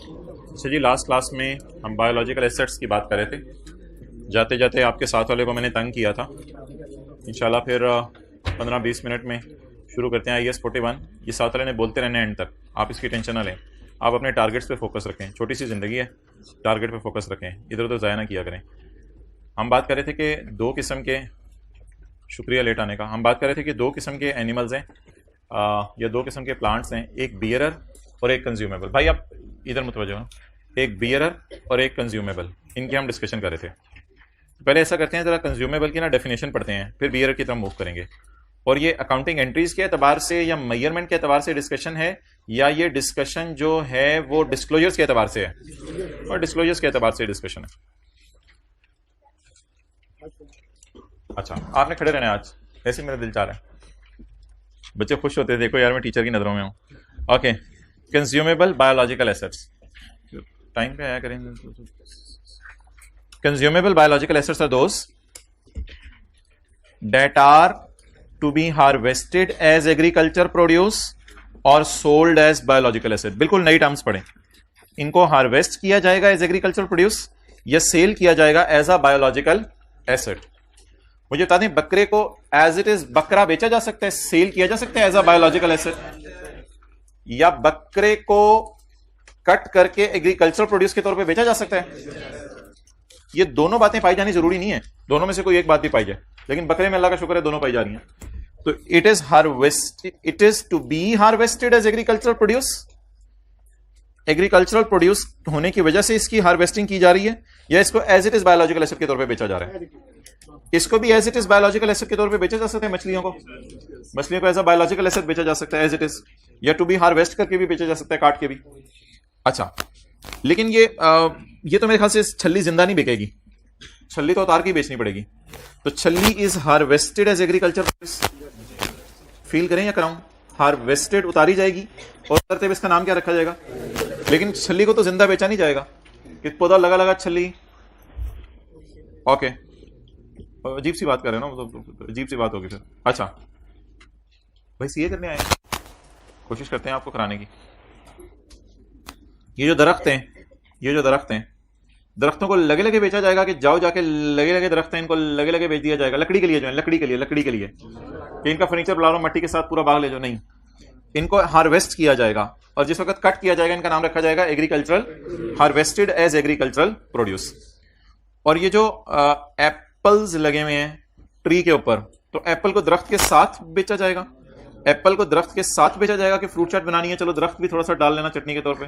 अच्छा जी, last class में हम बायोलॉजिकल एसेट्स की बात कर रहे थे। जाते जाते आपके साथ वाले को मैंने तंग किया था। इंशाल्लाह फिर 15-20 मिनट में शुरू करते हैं IS-41। ये साथ वाले ने बोलते रहने एंड तक, आप इसकी टेंशन ना लें। आप अपने टारगेट्स पे फोकस रखें, छोटी सी ज़िंदगी है, टारगेट पे फोकस रखें, इधर उधर ज़ाया ना किया करें। हम बात कर रहे थे कि दो किस्म के, शुक्रिया लेट आने का, हम बात कर रहे थे कि दो किस्म के एनिमल्स हैं या दो किस्म के प्लांट्स हैं, एक बियरर और एक कंज्यूमेबल। भाई आप इधर मुतवज्जो हो, एक बियरर और एक कंज्यूमेबल, इनकी हम डिस्कशन कर रहे थे। पहले ऐसा करते हैं, ज़रा कंज्यूमेबल की ना डेफिनेशन पढ़ते हैं, फिर बियरर की तरफ मूव करेंगे। और ये अकाउंटिंग एंट्रीज के एतबार से या मेजरमेंट के एतबार से डिस्कशन है, या ये डिस्कशन जो है वो डिस्क्लोजर्स के एतबार से है? और डिस्क्लोजर्स के एतबार से डिस्कशन है। अच्छा, आपने खड़े रहना आज, ऐसे मेरा दिल चाह रहा है। बच्चे खुश होते हैं, देखो यार मैं टीचर की नज़रों में हूँ। Okay, consumable biological assets, time पे आया करेंगे। Consumable biological assets are those that are to be harvested as agriculture produce और sold as biological asset। बिल्कुल नई टर्म्स पढ़ें, इनको हार्वेस्ट किया जाएगा एज एग्रीकल्चर प्रोड्यूस या सेल किया जाएगा एज अ बायोलॉजिकल एसेट। मुझे बता दें, बकरे को एज इट इज बकरा बेचा जा सकता है, सेल किया जा सकता है एज अ बायोलॉजिकल एसेट, या बकरे को कट करके एग्रीकल्चर प्रोड्यूस के तौर पे बेचा जा सकता है? ये दोनों बातें पाई जानी जरूरी नहीं है, दोनों में से कोई एक बात भी पाई जाए, लेकिन बकरे में अल्लाह का शुक्र है दोनों पाई जा रही हैं। तो it is to be harvested as agricultural produce, agricultural produce होने की वजह से इसकी हार्वेस्टिंग की जा रही है, या इसको as it is biological asset के तौर पे बेचा जा रहा है? इसको भी as it is biological asset के तौर पे बेचा जा सकता है। मछलियों को एज अ बायोलॉजिकल एसेट बेचा जा सकता है एज इट इज, या टू बी हार्वेस्ट करके भी बेचा जा सकता है, काट के भी। अच्छा, लेकिन ये तो मेरे ख्याल से छल्ली जिंदा नहीं बिकेगी, छल्ली तो उतार के बेचनी पड़ेगी। तो छल्ली is harvested as agriculture, feel करें या कराऊं? हार्वेस्टेड उतारी जाएगी और उतरते हुए इसका नाम क्या रखा जाएगा? लेकिन छल्ली को तो जिंदा बेचा नहीं जाएगा कि पौधा लगा लगा छल्ली। ओके, अजीब सी बात कर रहे हैं ना, मतलब अजीब सी बात होगी फिर। अच्छा भाई, सीए करने आए, कोशिश करते हैं आपको कराने की। ये जो दरख्त हैं, दरख्तों को लगे लगे बेचा जाएगा कि जाओ जाके लगे लगे दरख्त हैं, इनको लगे लगे बेच दिया जाएगा लकड़ी के लिए, जो है लकड़ी के लिए कि इनका फर्नीचर बना लो, मट्टी के साथ पूरा बाग ले जाओ? नहीं, इनको हार्वेस्ट किया जाएगा और जिस वक्त कट किया जाएगा इनका नाम रखा जाएगा agricultural, harvested as agricultural produce. और ये जो एप्पल्स लगे हुए हैं ट्री के ऊपर, तो एप्पल को दरख्त के साथ बेचा जाएगा? एप्पल को दरख्त के साथ बेचा जाएगा कि फ्रूट चाट बनानी है, चलो दरख्त भी थोड़ा सा डाल लेना चटनी के तौर पे?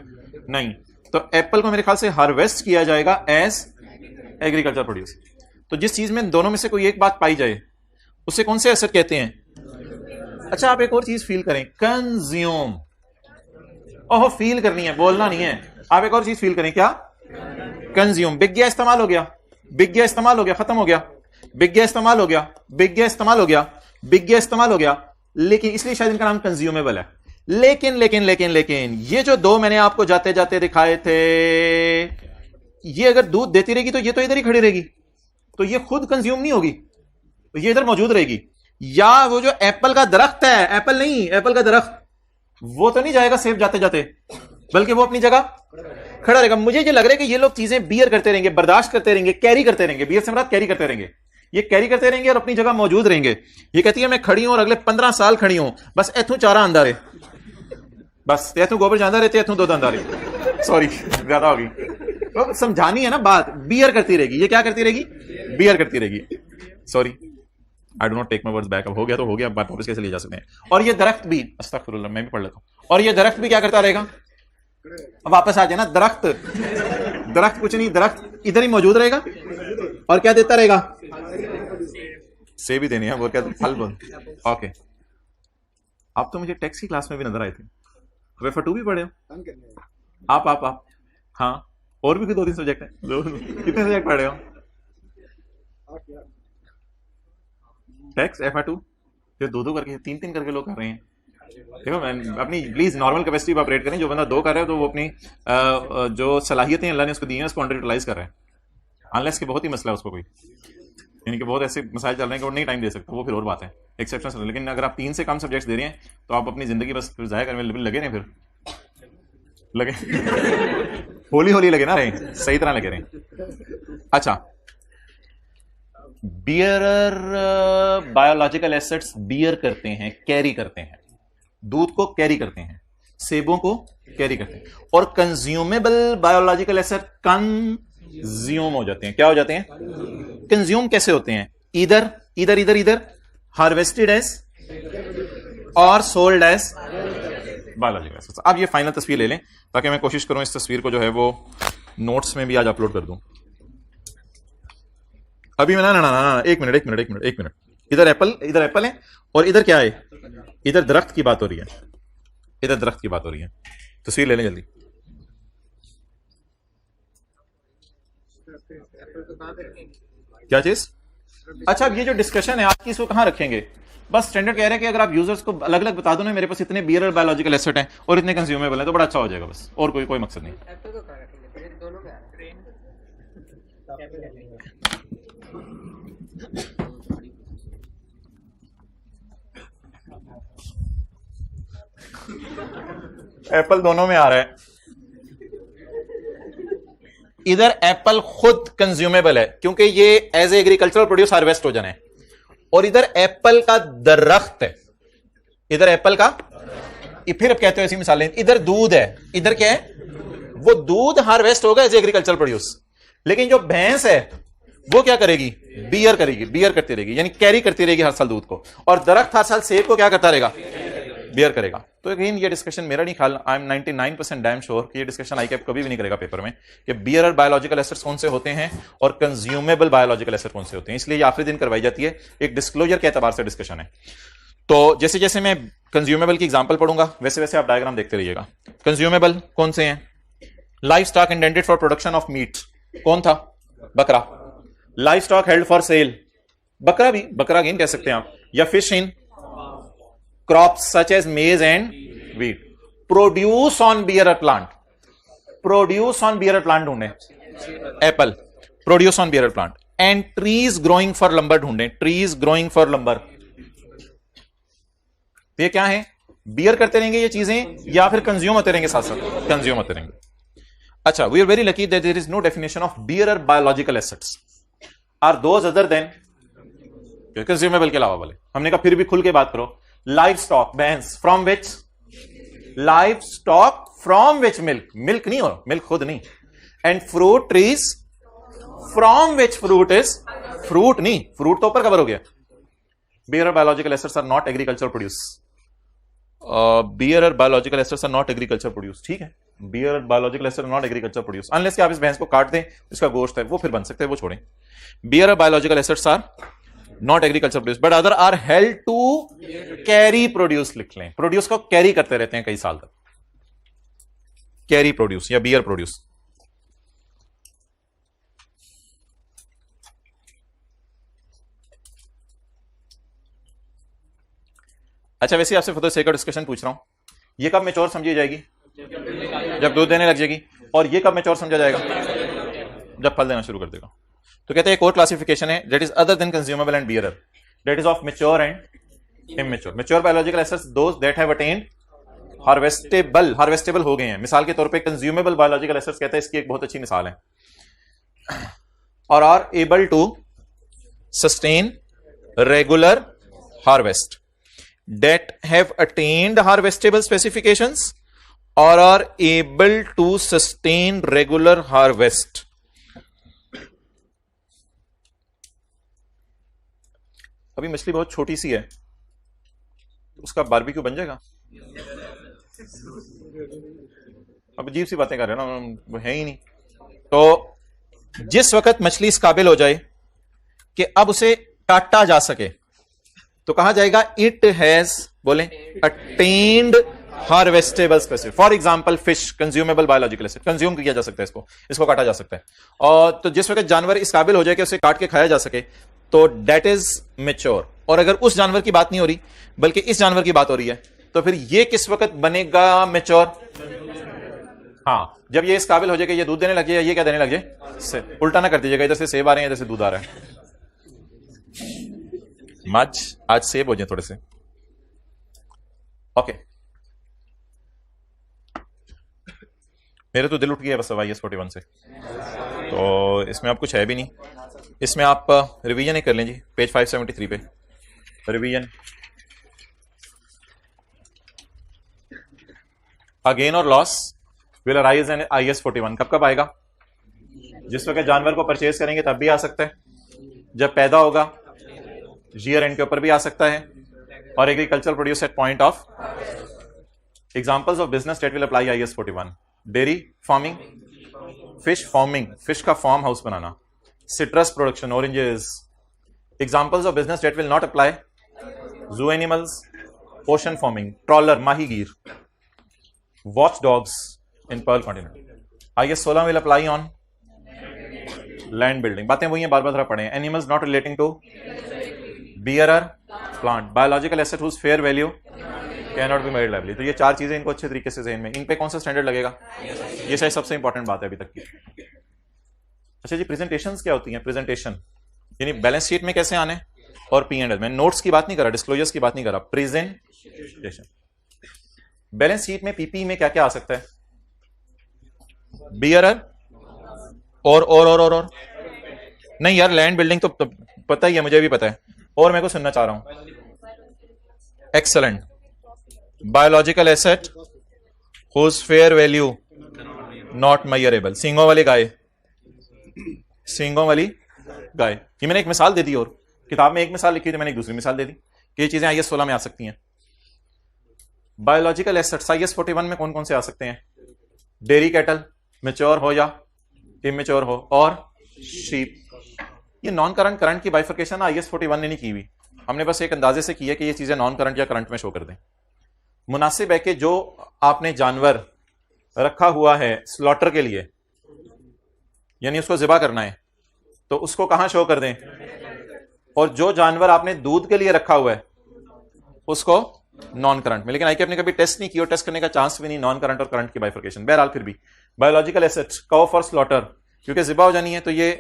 नहीं, तो एप्पल को मेरे ख्याल से हार्वेस्ट किया जाएगा एज एग्रीकल्चर प्रोड्यूस। तो जिस चीज में दोनों में से कोई एक बात पाई जाए, उसे कौन से एसेट कहते हैं? अच्छा, आप एक और चीज फील करें, कंज्यूम। ओहो, फील करनी है, बोलना नहीं है। आप एक और चीज फील करें, क्या? कंज्यूम। बिक गया, इस्तेमाल हो गया, बिक गया, इस्तेमाल हो गया, खत्म हो गया, बिक गया, इस्तेमाल हो गया, बिक गया, इस्तेमाल हो गया, बिक गया, इस्तेमाल हो गया। लेकिन इसलिए शायद इनका नाम कंज्यूमेबल है। लेकिन लेकिन लेकिन लेकिन ये जो दो मैंने आपको जाते जाते दिखाए थे, ये अगर दूध देती रहेगी तो ये तो इधर ही खड़ी रहेगी, तो ये खुद कंज्यूम नहीं होगी, तो ये इधर मौजूद रहेगी। या वो जो एप्पल का दरख्त है, एप्पल नहीं, एप्पल का दरख्त, वो तो नहीं जाएगा सेब जाते जाते, बल्कि वो अपनी जगह खड़ा रहेगा। मुझे ये लग रहा है कि ये लोग चीजें बियर करते रहेंगे, बर्दाश्त करते रहेंगे, कैरी करते रहेंगे। बियर से मुराद कैरी करते रहेंगे, ये कैरी करते रहेंगे और अपनी जगह मौजूद रहेंगे। ये कहती है मैं खड़ी हूं और अगले 15 साल खड़ी हूं, बस एथू चारा अंदर है, बस एथू गोबर जाना रहते, एथू दो अंदर है। सॉरी, ज्यादा होगी, तो समझानी है ना बात। बियर करती रहेगी, ये क्या करती रहेगी? बियर करती रहेगी। Sorry, I do not take my words back. अब हो गया तो हो गया, अब बात वापस कैसे ले जा सकते हैं? और ये दरख्त भी, अस्तगफिरुल्लाह, मैं भी पढ़ लेता हूं। और ये दरख्त भी क्या करता रहेगा? अब वापस आ जाए ना, दरख्त कुछ नहीं, दरख्त इधर ही मौजूद रहेगा और क्या देता रहेगा? सेब भी देने हैं, वो क्या, फल बोल। ओके, आप तो मुझे टेक्स्ट की क्लास में भी नजर आए थे, रेफर टू भी पढ़े हो आप। हाँ, और भी 2-3 सब्जेक्ट है, कितने सब्जेक्ट पढ़े हो? टेक्स्ट, FR2, फिर 2-2 करके, 3-3 करके लोग कर रहे हैं। देखो, मैं अपनी प्लीज नॉर्मल कैपेसिटी पर ऑपरेट करें। जो बंदा 2 कर रहा है तो वो अपनी जो सलाहियतें अल्लाह ने उसको दी हैं उसको अंडर यूटिलाइज कर रहा है, अनलेस कि बहुत ही मसला है उसको कोई, यानी कि बहुत ऐसे मसाइल चल रहे हैं कि वो नहीं टाइम दे सकता, वो फिर और बात है, एक्सेप्शन। लेकिन अगर आप 3 से कम सब्जेक्ट्स दे रहे हैं तो आप अपनी जिंदगी बस फिर जाया करने में लगे रहें, फिर लगे होली होली लगे ना रहे, सही तरह लगे रहे। अच्छा, बियरर बायोलॉजिकल एसेट्स बियर करते हैं, कैरी करते हैं, दूध को कैरी करते हैं, सेबों को कैरी करते हैं, और कंज्यूमेबल बायोलॉजिकल एसेट कंज्यूम हो जाते हैं। क्या हो जाते हैं? कंज्यूम कैसे होते हैं? इधर इधर इधर इधर हार्वेस्टेड एज और सोल्ड एज बायोलॉजिकल एसेट्स। अब ये फाइनल तस्वीर ले लें ताकि मैं कोशिश करूं इस तस्वीर को जो है वो नोट्स में भी आज अपलोड कर दूं। अभी मैं ना एक मिनट, इधर एप्पल है और इधर क्या है? इधर दरख्त की बात हो रही है, इधर दरख्त की बात हो रही है। तस्वीर ले लें जल्दी। क्या चीज? अच्छा, अब ये जो डिस्कशन है आपकी, इसको कहां रखेंगे? बस स्टैंडर्ड कह रहे हैं कि अगर आप यूजर्स को अलग अलग बता दो ना, मेरे पास इतने बियर बायोलॉजिकल एसेट हैं और इतने कंज्यूमेबल हैं, तो बड़ा अच्छा हो जाएगा बस, और कोई मकसद नहीं। एप्पल दोनों में आ रहा है। इधर एप्पल खुद कंज्यूमेबल है क्योंकि ये एज एग्रीकल्चरल प्रोड्यूस हार्वेस्ट हो जाना है, और इधर एप्पल का दरख्त है, इधर एप्पल का, फिर अब कहते हो ऐसी मिसालें, इधर दूध है, इधर क्या है? वो दूध हार्वेस्ट होगा एज एग्रीकल्चरल प्रोड्यूस, लेकिन जो भैंस है वो क्या करेगी? बियर करेगी, बियर करती रहेगी, यानी कैरी करती रहेगी हर साल दूध को, और दरख्त हर साल सेब को क्या करता रहेगा? बियर करेगा। तो अगेन ये डिस्कशन मेरा नहीं ख्याल, आई एम 99% डैम श्योर कि ये डिस्कशन आईकैप कभी भी नहीं करेगा पेपर में कि बियर बायोलॉजिकल एसेट्स कौन से होते हैं और कंज्यूमेबल बायोलॉजिकल एसेट कौन से होते हैं। इसलिए ये आखिरी दिन करवाई जाती है, एक डिस्क्लोजर के एतबार से डिस्कशन है। तो जैसे जैसे मैं कंज्यूमेबल की एग्जांपल पढ़ूंगा वैसे वैसे आप डायग्राम देखते रहिएगा। कंज्यूमेबल कौन से हैं? Live stock intended for production of meat, कौन था? बकरा। Live stock held for sale, बकरा भी, बकरा गेन कह सकते हैं आप, या fish in crops such as maize and wheat, produce on bearer plant, produce on bearer plant ढूंढे, Apple, produce on bearer plant, and trees growing for lumber ढूंढे, trees growing for lumber। ये क्या है? बियर करते रहेंगे ये चीजें, या फिर कंज्यूम होते रहेंगे? साथ साथ कंज्यूम होते रहेंगे। अच्छा, we are very lucky that there is no definition of bearer biological assets are those other than consumable के अलावा वाले। हमने कहा फिर भी खुल के बात करो। लाइव स्टॉक, भैंस, from which? Livestock from which milk, milk नहीं हो, मिल्क खुद नहीं। And fruit trees from which fruit is, fruit नहीं, फ्रूट तो ऊपर कवर हो गया। Bear biological assets are not agriculture produce, bear biological assets are not agriculture produce, ठीक है। Bear biological assets are not agriculture produce unless कि आप इस भैंस को काट दें, इसका गोश्त है वो फिर बन सकते हैं, वो छोड़ें। Bear biological assets are not agriculture produce but other are held to carry produce, लिख लें। प्रोड्यूस को कैरी करते रहते हैं कई साल तक, कैरी प्रोड्यूस या बियर प्रोड्यूस। अच्छा, वैसे आपसे for the sake of discussion पूछ रहा हूं, ये कब मैच्योर समझी जाएगी? जब दूध देने लग जाएगी। और ये कब मैच्योर समझा जाएगा? जब फल देना शुरू कर देगा। तो कहते हैं एक और क्लासिफिकेशन है that is other than consumable and bearer, that is of mature and immature. Mature biological assets those that have attained harvestable, harvestable हो गए हैं। मिसाल के तौर पे कंज्यूमेबल बायोलॉजिकल एसेट्स कहते हैं, इसकी एक बहुत अच्छी मिसाल है, और are able to sustain regular harvest, that have attained harvestable specifications or are able to sustain regular harvest। अभी मछली बहुत छोटी सी है, उसका बारबेक्यू बन जाएगा? अब अजीब सी बातें कर रहे हैं ना, वो है ही नहीं। तो जिस वक्त मछली इस काबिल हो जाए कि अब उसे काटा जा सके तो कहा जाएगा इट हैज, बोले, attained harvestable specific. For example fish, consumable biological asset, consume किया जा सकता है, इसको काटा जा सकता है। और तो जिस वक्त जानवर इस काबिल हो जाए कि उसे काट के खाया जा सके तो डेट इज मेच्योर। और अगर उस जानवर की बात नहीं हो रही बल्कि इस जानवर की बात हो रही है तो फिर ये किस वक्त बनेगा मेच्योर? हाँ, जब ये इस काबिल हो जाए कि ये दूध देने लग जाए, ये क्या देने लग जाए? उल्टा ना कर दीजिएगा, इधर से सेब आ रहे हैं, इधर से दूध आ रहा है। आज सेब हो जाए थोड़े से, ओके। मेरे तो दिल उठ गया बस IS-41 से, तो इसमें अब कुछ है भी नहीं। इसमें आप रिवीजन ही कर लें जी, पेज 573 पे रिवीजन। अगेन और loss will arise in IS-41। कब कब आएगा? जिस वक्त जानवर को परचेज करेंगे तब भी आ सकता है, जब पैदा होगा ईयर एंड के ऊपर भी आ सकता है, और agriculture produce at point of. Examples of business that will apply IS-41: dairy farming, fish farming, fish का फार्म हाउस बनाना, citrus production, oranges. Examples of business that will not apply: zoo animals, ocean farming, trawler, माहीगीर, watch dogs in pearl continent. IS-16 will apply on land building. बातें वही हैं, बार बार पढ़े। Animals not relating to bearer plant, biological asset whose fair value can not be made lively. तो ये चार चीजें इनको अच्छे तरीके से ज़हन में, इन पे कौन सा स्टैंडर्ड लगेगा? ये शायद सबसे इंपॉर्टेंट बात है अभी तक की। अच्छा जी, प्रेजेंटेशंस क्या होती हैं? प्रेजेंटेशन यानी बैलेंस शीट में कैसे आने, और P&L में। नोट्स की बात नहीं करा, डिस्क्लोजर्स की बात नहीं करा, प्रेजेंटेशन। बैलेंस शीट में PP में क्या क्या आ सकता है? बियरर और नहीं यार, लैंड बिल्डिंग तो पता ही है, मुझे भी पता है, और मैं को सुनना चाह रहा हूं। Excellent. Biological asset whose fair value not measurable. सींगों वाली गाय, सींगों वाली गाय। ये मैंने एक मिसाल दे दी, और किताब में एक मिसाल लिखी थी, मैंने एक दूसरी मिसाल दे दी कि ये चीजें IS-16 में आ सकती हैं। बायोलॉजिकल एसेट्स IS-41 में कौन कौन से आ सकते हैं? डेयरी कैटल, मेच्योर हो या इमेच्योर हो, और शीप। ये नॉन करंट करंट की बाइफर्केशन IS-41 ने नहीं की हुई, हमने बस एक अंदाजे से की है कि ये चीजें नॉन करंट या करंट में शो कर दें। मुनासिब है कि जो आपने जानवर रखा हुआ है स्लॉटर के लिए, यानी उसको ज़िबा करना है, तो उसको कहां शो कर दें, और जो जानवर आपने दूध के लिए रखा हुआ है उसको नॉन करंट में। लेकिन IK ने कभी टेस्ट नहीं किया, टेस्ट करने का चांस भी नहीं, नॉन करंट और करंट की बाइफर्केशन। बहरहाल फिर भी बायोलॉजिकल एसेट्स, कव फॉर स्लॉटर, क्योंकि ज़िबा हो जानी है तो ये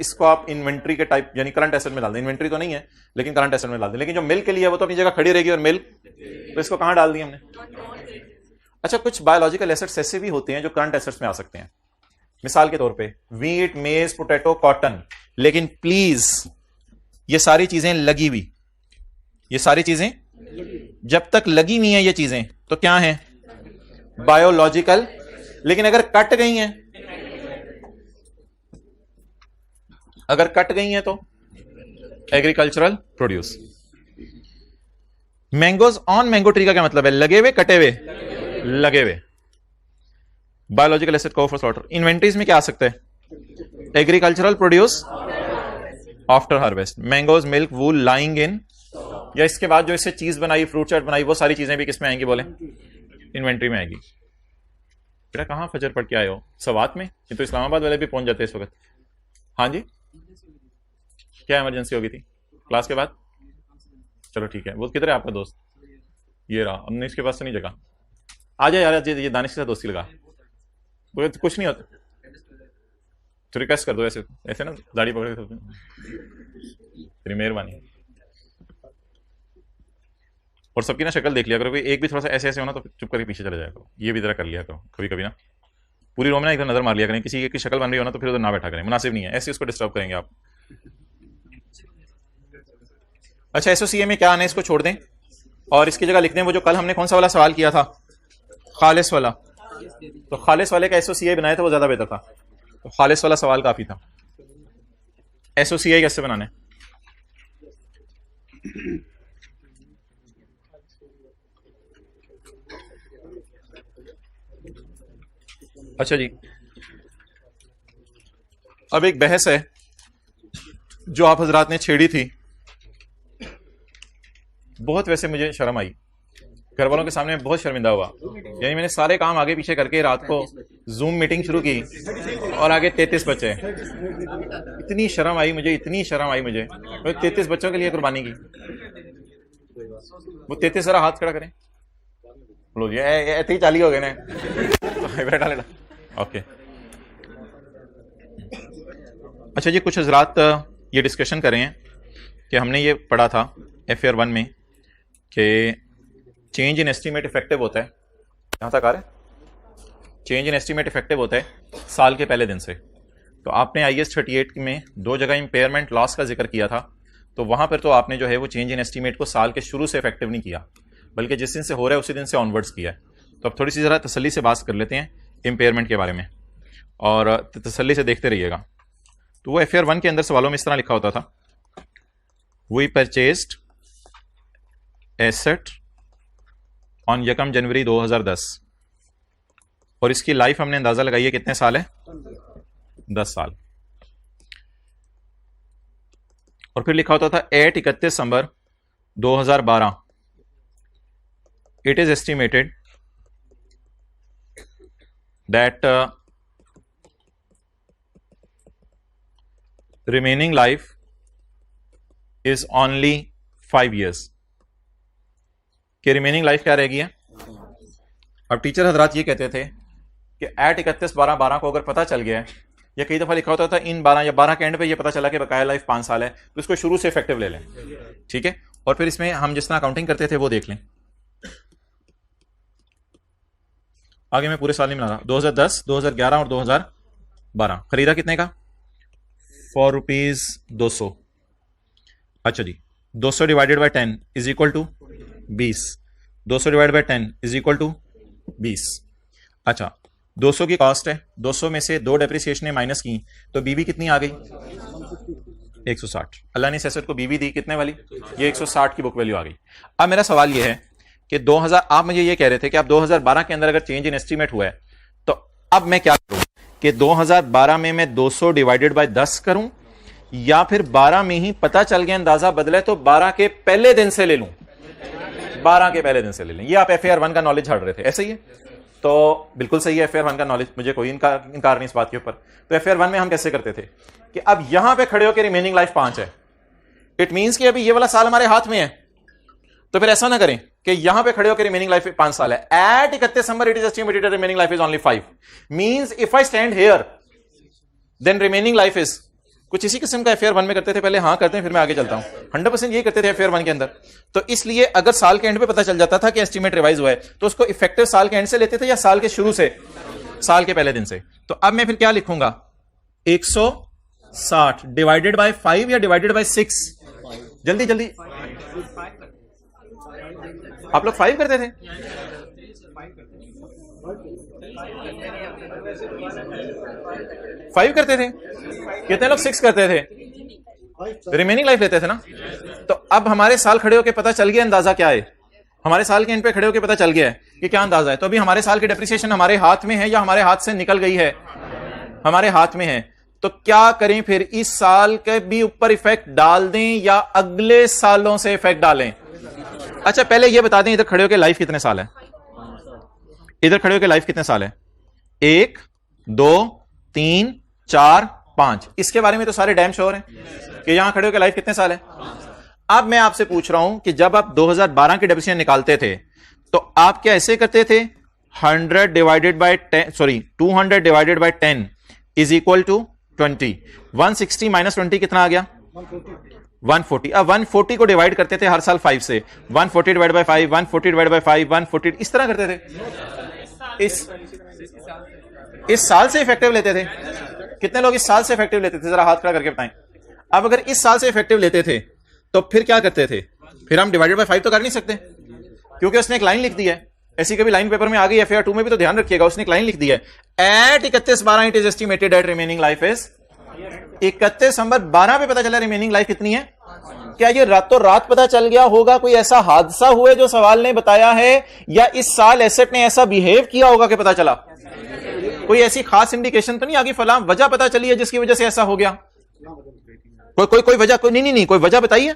इसको आप इन्वेंट्री के टाइप यानी करंट एसेट में डाल दें। इन्वेंट्री तो नहीं है लेकिन करंट एसेट में डाल दें। लेकिन जो मिल्क के लिए वो तो अपनी जगह खड़ी रहेगी, और मिल्क तो इसको कहां डाल दी हमने? अच्छा, कुछ बायोलॉजिकल एसेट्स ऐसे भी होते हैं जो करंट एसेट्स में आ सकते हैं। मिसाल के तौर पे वीट, मेज, पोटैटो, कॉटन। लेकिन प्लीज ये सारी चीजें लगी हुई, ये सारी चीजें जब तक लगी हुई हैं ये चीजें तो क्या हैं? बायोलॉजिकल। लेकिन अगर कट गई हैं, अगर कट गई हैं तो agricultural produce. Mangoes on mango tree का क्या मतलब है? लगे हुए, कटे हुए? लगे हुए। Biological asset cover for slaughter. Inventories में क्या आ सकता है? Agricultural produce after harvest. Mangoes, milk, wool lying in, या इसके बाद जो इससे चीज बनाई, फ्रूट चाट बनाई, वो सारी चीजें भी किस में आएंगी? बोले इन्वेंट्री में आएगी। बेटा कहां फजर पढ़ के आए हो? सवात में? ये तो इस्लामाबाद वाले भी पहुंच जाते हैं इस वक्त। हाँ जी, क्या इमरजेंसी हो गई थी क्लास के बाद? चलो ठीक है। वो किधर है आपका दोस्त? ये रहा। हमने इसके पास से नहीं जगह। आ जाए यार, ये दानिश के साथ दोस्ती लगा, कुछ नहीं होता। तो रिक्वेस्ट कर दो, ऐसे ऐसे ना दाढ़ी पकड़ के, तेरी मेहरबानी। और सबकी ना शक्ल देख लिया करो, एक भी थोड़ा सा ऐसे ऐसे होना तो चुप करके पीछे चले जाया करो। ये भी जरा कर लिया करो कभी कभी ना, पूरी रो में ना इधर नजर मार लिया करें। किसी की शक्ल बन रही हो ना तो फिर उधर ना बैठा करें, मुनासिब नहीं है, ऐसे उसको डिस्टर्ब करेंगे आप। अच्छा, SOCA में क्या आना है इसको छोड़ दें और इसकी जगह लिख दें वो जो कल हमने कौन सा वाला सवाल किया था, खालिस वाला। तो खालिस वाले का SOCA बनाया था वो ज्यादा बेहतर था। तो खालिस वाला सवाल काफी था। SOCA कैसे बनाने? अच्छा जी, अब एक बहस है जो आप हजरात ने छेड़ी थी, बहुत वैसे मुझे शर्म आई, घर वालों के सामने बहुत शर्मिंदा हुआ। यानी मैंने सारे काम आगे पीछे करके रात को जूम मीटिंग शुरू की और आगे 33 बच्चे। इतनी शर्म आई मुझे, इतनी शर्म आई मुझे। 33 बच्चों के लिए कुर्बानी की। वो 33 जरा हाथ खड़ा करें। लो जी, ऐसे ही 40 हो गए ना। बैठा लेना। ओके। अच्छा जी, कुछ हजरात ये डिस्कशन कर रहे हैं कि हमने ये पढ़ा था FAR 1 में कि चेंज इन एस्टीमेट इफेक्टिव होता है। यहाँ तक आ रहा है? चेंज इन एस्टीमेट इफेक्टिव होता है साल के पहले दिन से। तो आपने IAS 38 में 2 जगह इंपेयरमेंट लॉस का जिक्र किया था, तो वहां पर तो आपने जो है वो चेंज इन एस्टीमेट को साल के शुरू से इफेक्टिव नहीं किया, बल्कि जिस दिन से हो रहा है उसी दिन से ऑनवर्ड्स किया है। तो अब थोड़ी सी ज़रा तसल्ली से बात कर लेते हैं इंपेयरमेंट के बारे में, और तसल्ली से देखते रहिएगा। तो वो FAR 1 के अंदर सवालों में इस तरह लिखा होता था, वी परचेज्ड एसेट ऑन 1 जनवरी 2010, और इसकी लाइफ हमने अंदाजा लगाइए कितने साल है, 10 साल। और फिर लिखा होता था at 31 December 2012 it is estimated that remaining life is only 5 years। कि रिमेनिंग लाइफ क्या रहेगी है। अब टीचर हजरात ये कहते थे कि एट 31/12/12 को अगर पता चल गया है, या कई दफा लिखा होता था इन 12 या 12 के एंड पे ये पता चला कि बकाया लाइफ 5 साल है, तो इसको शुरू से इफेक्टिव ले लें, ठीक है। और फिर इसमें हम जिस तरह अकाउंटिंग करते थे वो देख लें। आगे मैं पूरे साल नहीं मिला रहा, 2010, 2011 और 2012 खरीदा कितने का, 4 रुपीज 200। अच्छा जी, 200 divided by 10 is equal to 20। 200 divide by 10 is equal to 20। अच्छा, 200 की कॉस्ट है, 200 में से 2 डेप्रिसिएशन माइनस की, तो बीबी कितनी आ गई, 160। अल्लाह ने इस एसेट को बीबी दी कितने वाली, ये 160 की बुक वैल्यू आ गई। अब मेरा सवाल ये है कि 2000, आप मुझे ये कह रहे थे कि आप 2012 के अंदर अगर चेंज इन एस्टीमेट हुआ है, तो अब मैं क्या करूं कि 2012 में मैं 200 डिवाइडेड बाय 10 करूं, या फिर 12 में ही पता चल गया अंदाजा बदले तो 12 के पहले दिन से ले लूं, 12 के पहले दिन से ले लें। ये आप FAR 1 का नॉलेज झाड़ रहे थे, ऐसे ही है। तो बिल्कुल सही है, FAR 1 का नॉलेज, मुझे कोई इनकार नहीं इस बात के ऊपर। तो FAR 1 में हम कैसे करते थे कि अब यहां पे खड़े होकर रिमेनिंग लाइफ 5 है, इट मींस कि अभी ये वाला साल हमारे हाथ में है, तो फिर ऐसा ना करें कि यहां पे खड़े होकर रिमेनिंग लाइफ 5 साल है। At 31 December it is estimated remaining life is only 5, means if I stand here then remaining life is, कुछ इसी किस्म का FAR 1 में करते थे पहले, हाँ करते हैं फिर मैं आगे चलता हूं। 100% ये करते थे FAR 1 के अंदर। तो इसलिए अगर साल के एंड पे पता चल जाता था कि एस्टीमेट रिवाइज हुआ है, तो उसको इफेक्टिव साल के एंड से लेते थे या साल के शुरू से, साल के पहले दिन से। तो अब मैं फिर क्या लिखूंगा, 160 डिवाइडेड बाय 5 या डिवाइडेड बाय 6, जल्दी जल्दी। आप लोग 5 करते थे, फाइव करते थे, कितने लोग 6 करते थे, रिमेनिंग लाइफ लेते थे ना। तो अब हमारे साल खड़े होके पता चल गया अंदाजा क्या है, हमारे साल के एंड पे खड़े होके पता चल गया है कि क्या अंदाजा है। तो अभी हमारे साल की डेप्रिसिएशन हमारे हाथ में है या हमारे हाथ से निकल गई है, हमारे हाथ में है। तो क्या करें फिर, इस साल के भी ऊपर इफेक्ट डाल दें या अगले सालों से इफेक्ट डालें। अच्छा पहले ये बता दें, इधर खड़े होके लाइफ कितने साल है, इधर खड़े होके लाइफ कितने साल है, 1 2 3 4 5। इसके बारे में तो सारे डैम श्योर हैं कि यहां खड़े होकर लाइफ कितने साल है। अब मैं आपसे पूछ रहा हूं कि जब आप 2012 की डेप्रिसिएशन निकालते थे तो आप क्या ऐसे करते थे, 100 divided by 10, sorry 200 divided by 10 is equal to 20। 160 minus 20 कितना आ गया, 140। अब 140 को डिवाइड करते थे हर साल 5 से, 140 डिवाइड बाय 5, 140 डिवाइड बाय 5, 140, इस तरह करते थे। इस साल से इफेक्टिव लेते थे। कितने लोग इस साल से इफेक्टिव लेते थे, जरा हाथ खड़ा करके बताएं। अब अगर इस साल से इफेक्टिव लेते थे तो फिर क्या करते थे, फिर हम डिवाइडेड बाय 5 तो कर नहीं सकते, क्योंकि उसने एक लाइन लिख दी है। ऐसी कभी लाइन पेपर में आ गई, FAR 2 में भी तो ध्यान रखिएगा, उसने एक लाइन लिख दी है, at 31/12 it is estimated that remaining life is. 31 दिसंबर 12 पे पता चला रिमेनिंग लाइफ कितनी है। क्या ये रातों रात पता चल गया होगा, कोई ऐसा हादसा हुआ जो सवाल ने बताया है, या इस साल एसेट ने ऐसा बिहेव किया होगा कि पता चला। कोई ऐसी खास इंडिकेशन तो नहीं आगे, फलां वजह पता चली है जिसकी वजह से ऐसा हो गया। कोई वजह, कोई नहीं, कोई वजह बताइए,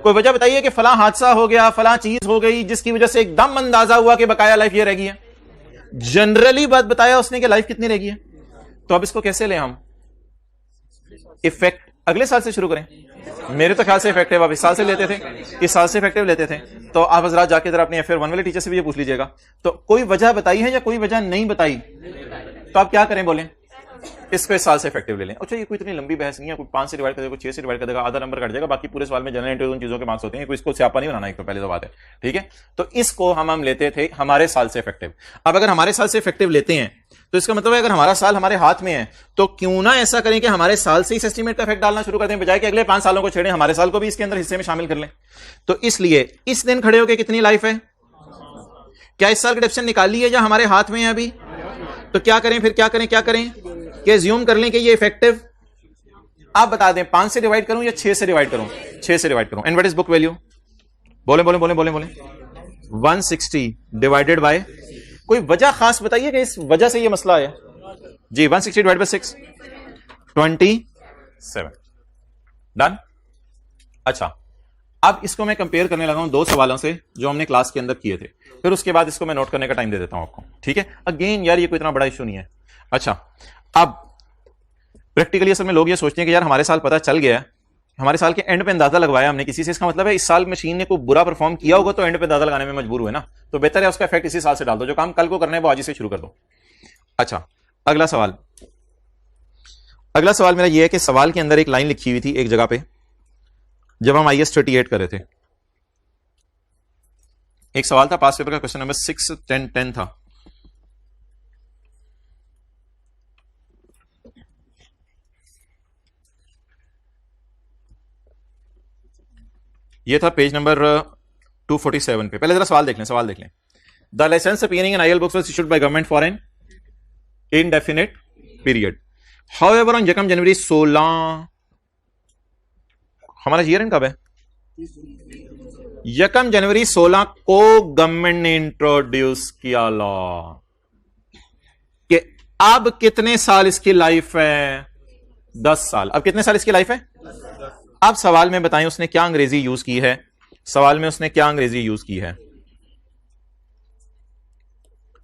कोई वजह बताइए कि फलां हादसा हो गया, फलां चीज हो गई जिसकी वजह से एकदम अंदाजा हुआ कि बकाया लाइफ ये रह गई है। जनरली बात बताया उसने कि लाइफ कितनी रह गई है। तो अब इसको कैसे लें हम, इफेक्ट अगले साल से शुरू करें। मेरे तो ख्याल से इफेक्टिव आप इस साल से लेते थे, इस साल से इफेक्टिव लेते थे। तो आप हजरात जाके जरा अपने FAR 1 वाले टीचर से भी ये पूछ लीजिएगा। तो कोई वजह बताई है या कोई वजह नहीं बताई, तो आप क्या करें बोलें, इसको इस साल से इफेक्टिव ले लें। अच्छा, ये कोई इतनी लंबी बहस नहीं है, कोई 5 से डिवाइड कर देगा, 6 से डिवाइड कर देगा, आधा नंबर कट जाएगा, बाकी पूरे सवाल में जनरल इंटरव्यू उन चीजों के मार्क्स होते हैं, कोई इसको स्यापा नहीं बनाना, एक तो पहले तो बात है, ठीक है। तो इसको हम लेते थे हमारे साल से इफेक्टिव। अब अगर हमारे साल से इफेक्टिव लेते हैं तो इसका मतलब है अगर हमारा साल हमारे हाथ में है तो क्यों ना ऐसा करें कि हमारे साल से इस एस्टीमेट का इफेक्ट डालना शुरू कर दें, बजाय कि अगले 5 सालों को छेड़ें, हमारे साल को भी इसके अंदर हिस्से में शामिल कर लें। तो इसलिए इस दिन खड़े होकर कितनी लाइफ है, क्या इस साल का डिफरेंस निकाल ली है या हमारे हाथ में है अभी? तो क्या करें फिर, क्या करें कि ज्यूम कर लें कि ये इफेक्टिव, आप बता दें 5 से डिवाइड करूं या 6 से डिवाइड करूं? 6 से डिवाइड करूं। And what is book value? बोले 160 डिवाइडेड बाय, कोई वजह खास बताइए कि इस वजह से ये मसला है जी। 160 डिवाइड बाय 6 27 डन। अच्छा, अब इसको मैं कंपेयर करने लगा हूं 2 सवालों से जो हमने क्लास के अंदर किए थे, फिर उसके बाद इसको मैं नोट करने का टाइम दे देता हूं आपको, ठीक है। अगेन यार ये कोई इतना बड़ा इशू नहीं है। अच्छा, अब प्रैक्टिकली असल में लोग ये सोचते हैं कि यार हमारे साल पता चल गया, हमारे साल के एंड पे अंदाजा लगवाया हमने किसी से, इसका मतलब है इस साल मशीन ने कोई बुरा परफॉर्म किया होगा तो एंड पे अंदाजा लगाने में मजबूर हुए ना, तो बेहतर है उसका इफेक्ट इसी साल से डाल दो, जो काम कल को करना है वो आज ही से शुरू कर दो। अच्छा, अगला सवाल मेरा ये है कि सवाल के अंदर एक लाइन लिखी हुई थी एक जगह पे, जब हम IS 38 कर रहे थे, एक सवाल था पास पेपर का, क्वेश्चन नंबर 6 10 था। ये था पेज नंबर 247 पे। पहले जरा सवाल देख लें। The licence appearing in IL books was issued by government for an indefinite period. However, on यकम जनवरी 16, हमारा ईयर एंड कब है? यकम जनवरी 16 को गवर्नमेंट ने इंट्रोड्यूस किया लॉ कि अब कितने साल इसकी लाइफ है? 10 साल। अब कितने साल इसकी लाइफ है? अब सवाल में बताएं उसने क्या अंग्रेजी यूज की है,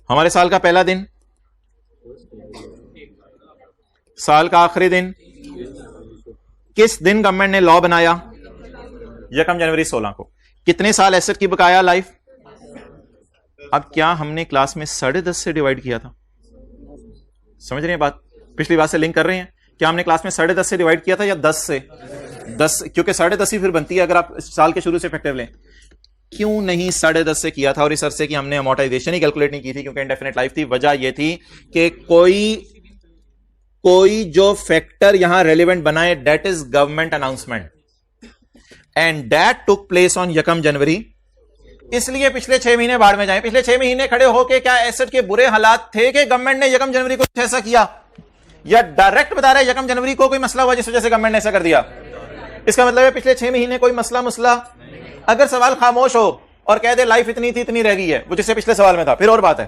हमारे साल का पहला दिन, साल का आखिरी दिन, किस दिन गवर्नमेंट ने लॉ बनाया? यकम जनवरी 16 को। कितने साल एसेट की बकाया लाइफ? अब क्या हमने क्लास में 10.5 से डिवाइड किया था? समझ रहे हैं बात? पिछली बात से लिंक कर रहे हैं? क्या हमने क्लास में 10.5 से डिवाइड किया था या 10 से? 10, क्योंकि 10.5 ही फिर बनती है अगर आप साल के शुरू से इफेक्टिव लें। क्यों नहीं 10.5 से किया था और इस अरसे की हमने अमोर्टाइजेशन ही कैलकुलेट नहीं की थी? क्योंकि इंडेफिनेट लाइफ थी। वजह यह थी कि कोई जो फैक्टर यहां रेलिवेंट बनाए, that is government announcement, and that took place on यकम जनवरी। इसलिए पिछले 6 महीने बाढ़ में जाए। पिछले 6 महीने खड़े होके क्या एसेट के बुरे हालात थे कि गवर्नमेंट ने यकम जनवरी को ऐसा किया, या डायरेक्ट बता रहे यकम जनवरी को कोई मसला हुआ जिस वजह से गवर्नमेंट ने ऐसा कर दिया? इसका मतलब है पिछले 6 महीने कोई मसला। अगर सवाल खामोश हो और कह दे लाइफ इतनी थी इतनी रह गई है, वो जिससे पिछले सवाल में था, फिर और बात है,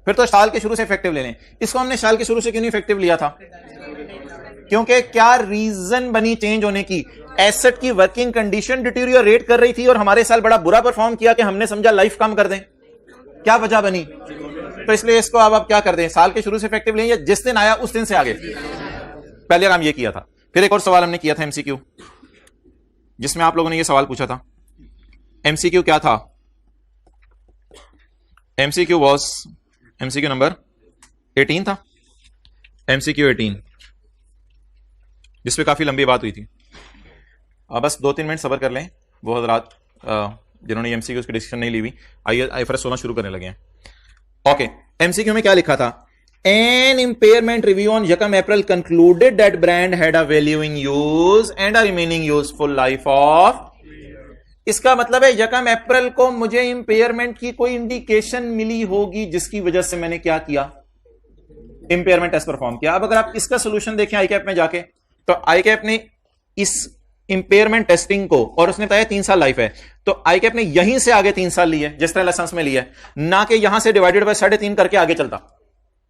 फिर तो साल के शुरू से इफेक्टिव ले लें। इसको हमने साल के शुरू से क्यों नहीं इफेक्टिव लिया था? क्योंकि क्या रीजन बनी चेंज होने की? एसेट की वर्किंग कंडीशन डिटीरियोरेट कर रही थी और हमारे साल बड़ा बुरा परफॉर्म किया कि हमने समझा लाइफ कम कर दें। क्या वजह बनी? तो इसलिए इसको अब आप क्या कर दें, साल के शुरू से इफेक्टिव लें या जिस दिन आया उस दिन से आगे। पहले काम ये किया था। फिर एक और सवाल हमने किया था MCQ, जिसमें आप लोगों ने ये सवाल पूछा था। MCQ क्या था? MCQ नंबर 18 था, MCQ 18, जिसपे काफी लंबी बात हुई थी। अब बस 2-3 मिनट सब्र कर लें, वो हजरात जिन्होंने MCQ की डिस्कशन नहीं ली हुई, आइए IFRS 16 शुरू करने लगे हैं। ओके, MCQ में क्या लिखा था? An impairment review on Yakam April concluded that brand had a valuing use and a remaining useful life of। इसका मतलब है यकम अप्रैल को मुझे इंपेयरमेंट की कोई इंडिकेशन मिली होगी जिसकी वजह से मैंने क्या किया, इंपेयरमेंट टेस्ट परफॉर्म किया। अब अगर आप इसका सोल्यूशन देखें आईकैप में जाके, तो आईकैप ने इस इंपेयरमेंट टेस्टिंग को, और उसने बताया 3 साल लाइफ है, तो आईकैप ने यहीं से आगे 3 साल लिए जिस तरह लाइसेंस में लिया है, ना कि यहां से डिवाइडेड बाय 3.5 करके आगे चलता।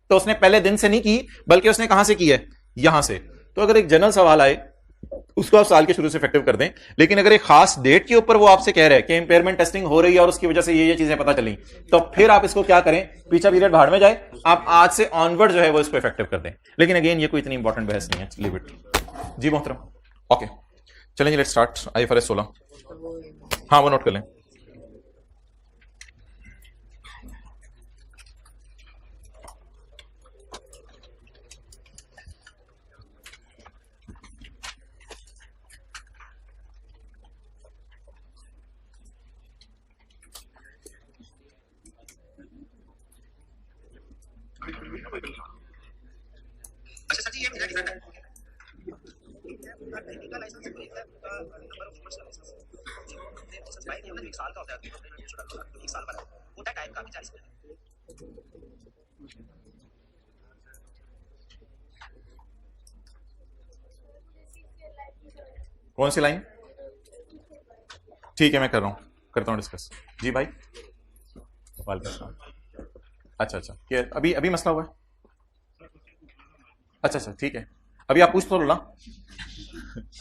तो उसने पहले दिन से नहीं की, बल्कि उसने कहां से की है? यहां से। तो अगर एक जनरल सवाल आए उसको आप साल के शुरू से इफेक्टिव कर दें, लेकिन अगर एक खास डेट के ऊपर वो आपसे कह रहे हैं कि इंपेयरमेंट टेस्टिंग हो रही है और उसकी वजह से ये चीजें पता चली, तो फिर आप इसको क्या करें, पीछा पीरियड भाड़ में जाए, आप आज से ऑनवर्ड जो है वो इसको इफेक्टिव कर दें। लेकिन अगेन ये कोई इतनी इंपॉर्टेंट बहस नहीं है, लीव इट। जी मोहतरम, ओके चलें जी, लेट्स स्टार्ट IFRS 16। हाँ वो नोट कर लें। कौन सी लाइन? ठीक है, मैं कर रहा हूं, करता हूं डिस्कस। जी भाई, अच्छा अच्छा, क्या अभी अभी मसला हुआ है? अच्छा अच्छा, ठीक है, अभी आप पूछ तो लो ना,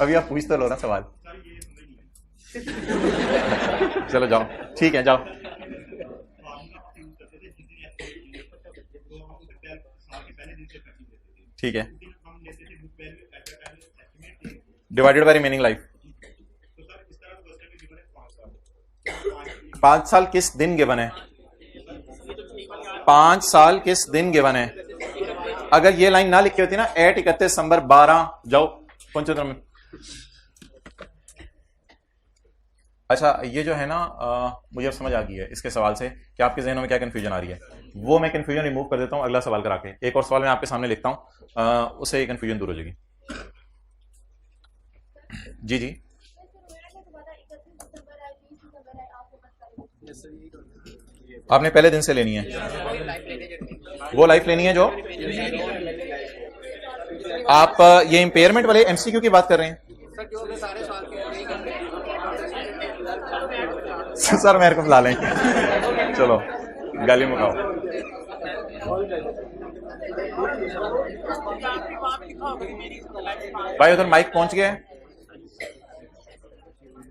अभी आप पूछ तो लो ना सवाल। चलो जाओ, ठीक है, जाओ। ठीक है, डिवाइडेड बाय रिमेनिंग लाइफ। 5 साल किस दिन गिवन है? 5 साल किस दिन गिवन है? अगर ये लाइन ना लिखी होती ना 8 31 दिसंबर 12, जाओ पंचोत्तर में। अच्छा, ये जो है ना मुझे समझ आ गई है इसके सवाल से कि आपके जहनों में क्या कंफ्यूजन आ रही है। वो मैं कंफ्यूजन रिमूव कर देता हूं अगला सवाल करा के। एक और सवाल मैं आपके सामने लिखता हूं, उससे ये कंफ्यूजन दूर हो जाएगी। जी जी, आपने पहले दिन से लेनी है, वो लाइफ लेनी है जो आप ये इंपेयरमेंट वाले एमसीक्यू की बात कर रहे हैं। सर मेरे को बुला लें, चलो गाली मुकाओ। भाई उधर माइक पहुंच गया है,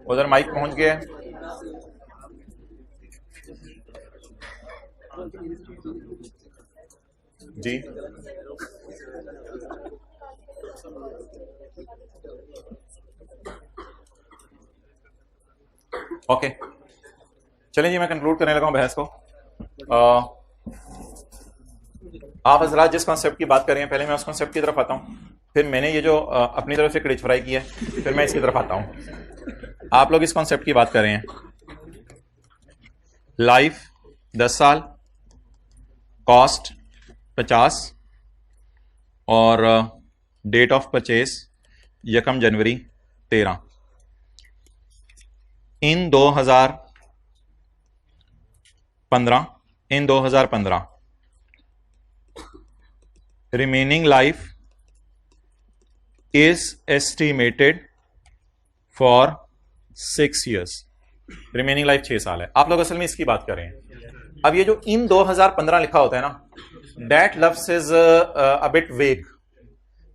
उधर माइक पहुंच गया है। जी ओके, चलें जी, मैं कंक्लूड करने लगा हूं बहस को। आप हजरात जिस कॉन्सेप्ट की बात कर रहे हैं, पहले मैं उस कॉन्सेप्ट की तरफ आता हूं, फिर मैंने ये जो अपनी तरफ से क्रिच फ्राई किया है, फिर मैं इसकी तरफ आता हूं। आप लोग इस कॉन्सेप्ट की बात कर रहे हैं, लाइफ 10 साल, कॉस्ट 50 और date of purchase 1 January 13। In 2015 remaining life is estimated for 6 years। Remaining life 6 साल है। आप लोग असल में इसकी बात कर रहे हैं। अब ये जो इन 2015 लिखा होता है ना, दैट लफ्ज इज अ बिट वेग,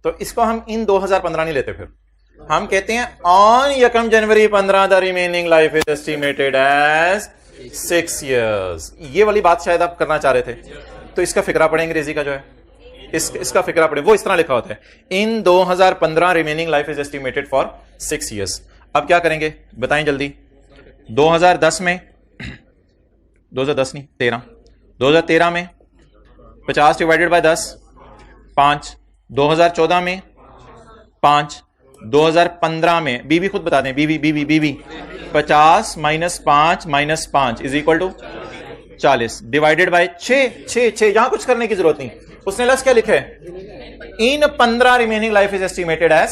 तो इसको हम इन 2015 नहीं लेते, फिर हम कहते हैं on 1 January 15 the remaining life is estimated as 6 years। ये वाली बात शायद आप करना चाह रहे थे, तो इसका फिक्रा पड़े अंग्रेजी का जो है, इसका फिक्रा पड़े, वो इस तरह लिखा होता है, इन 2015 remaining life is estimated for 6 years। अब क्या करेंगे बताएं जल्दी। 2010 में 2010 नहीं 2013 में 50 डिवाइडेड बाय 10 5, 2014 में 5, 2015 में बीबी खुद बता दें, बीबी 50 minus 5 is equal to 40 divided by 6 यहां कुछ करने की जरूरत नहीं। उसने लफ्ज क्या लिखा है, in 15 remaining life is estimated as,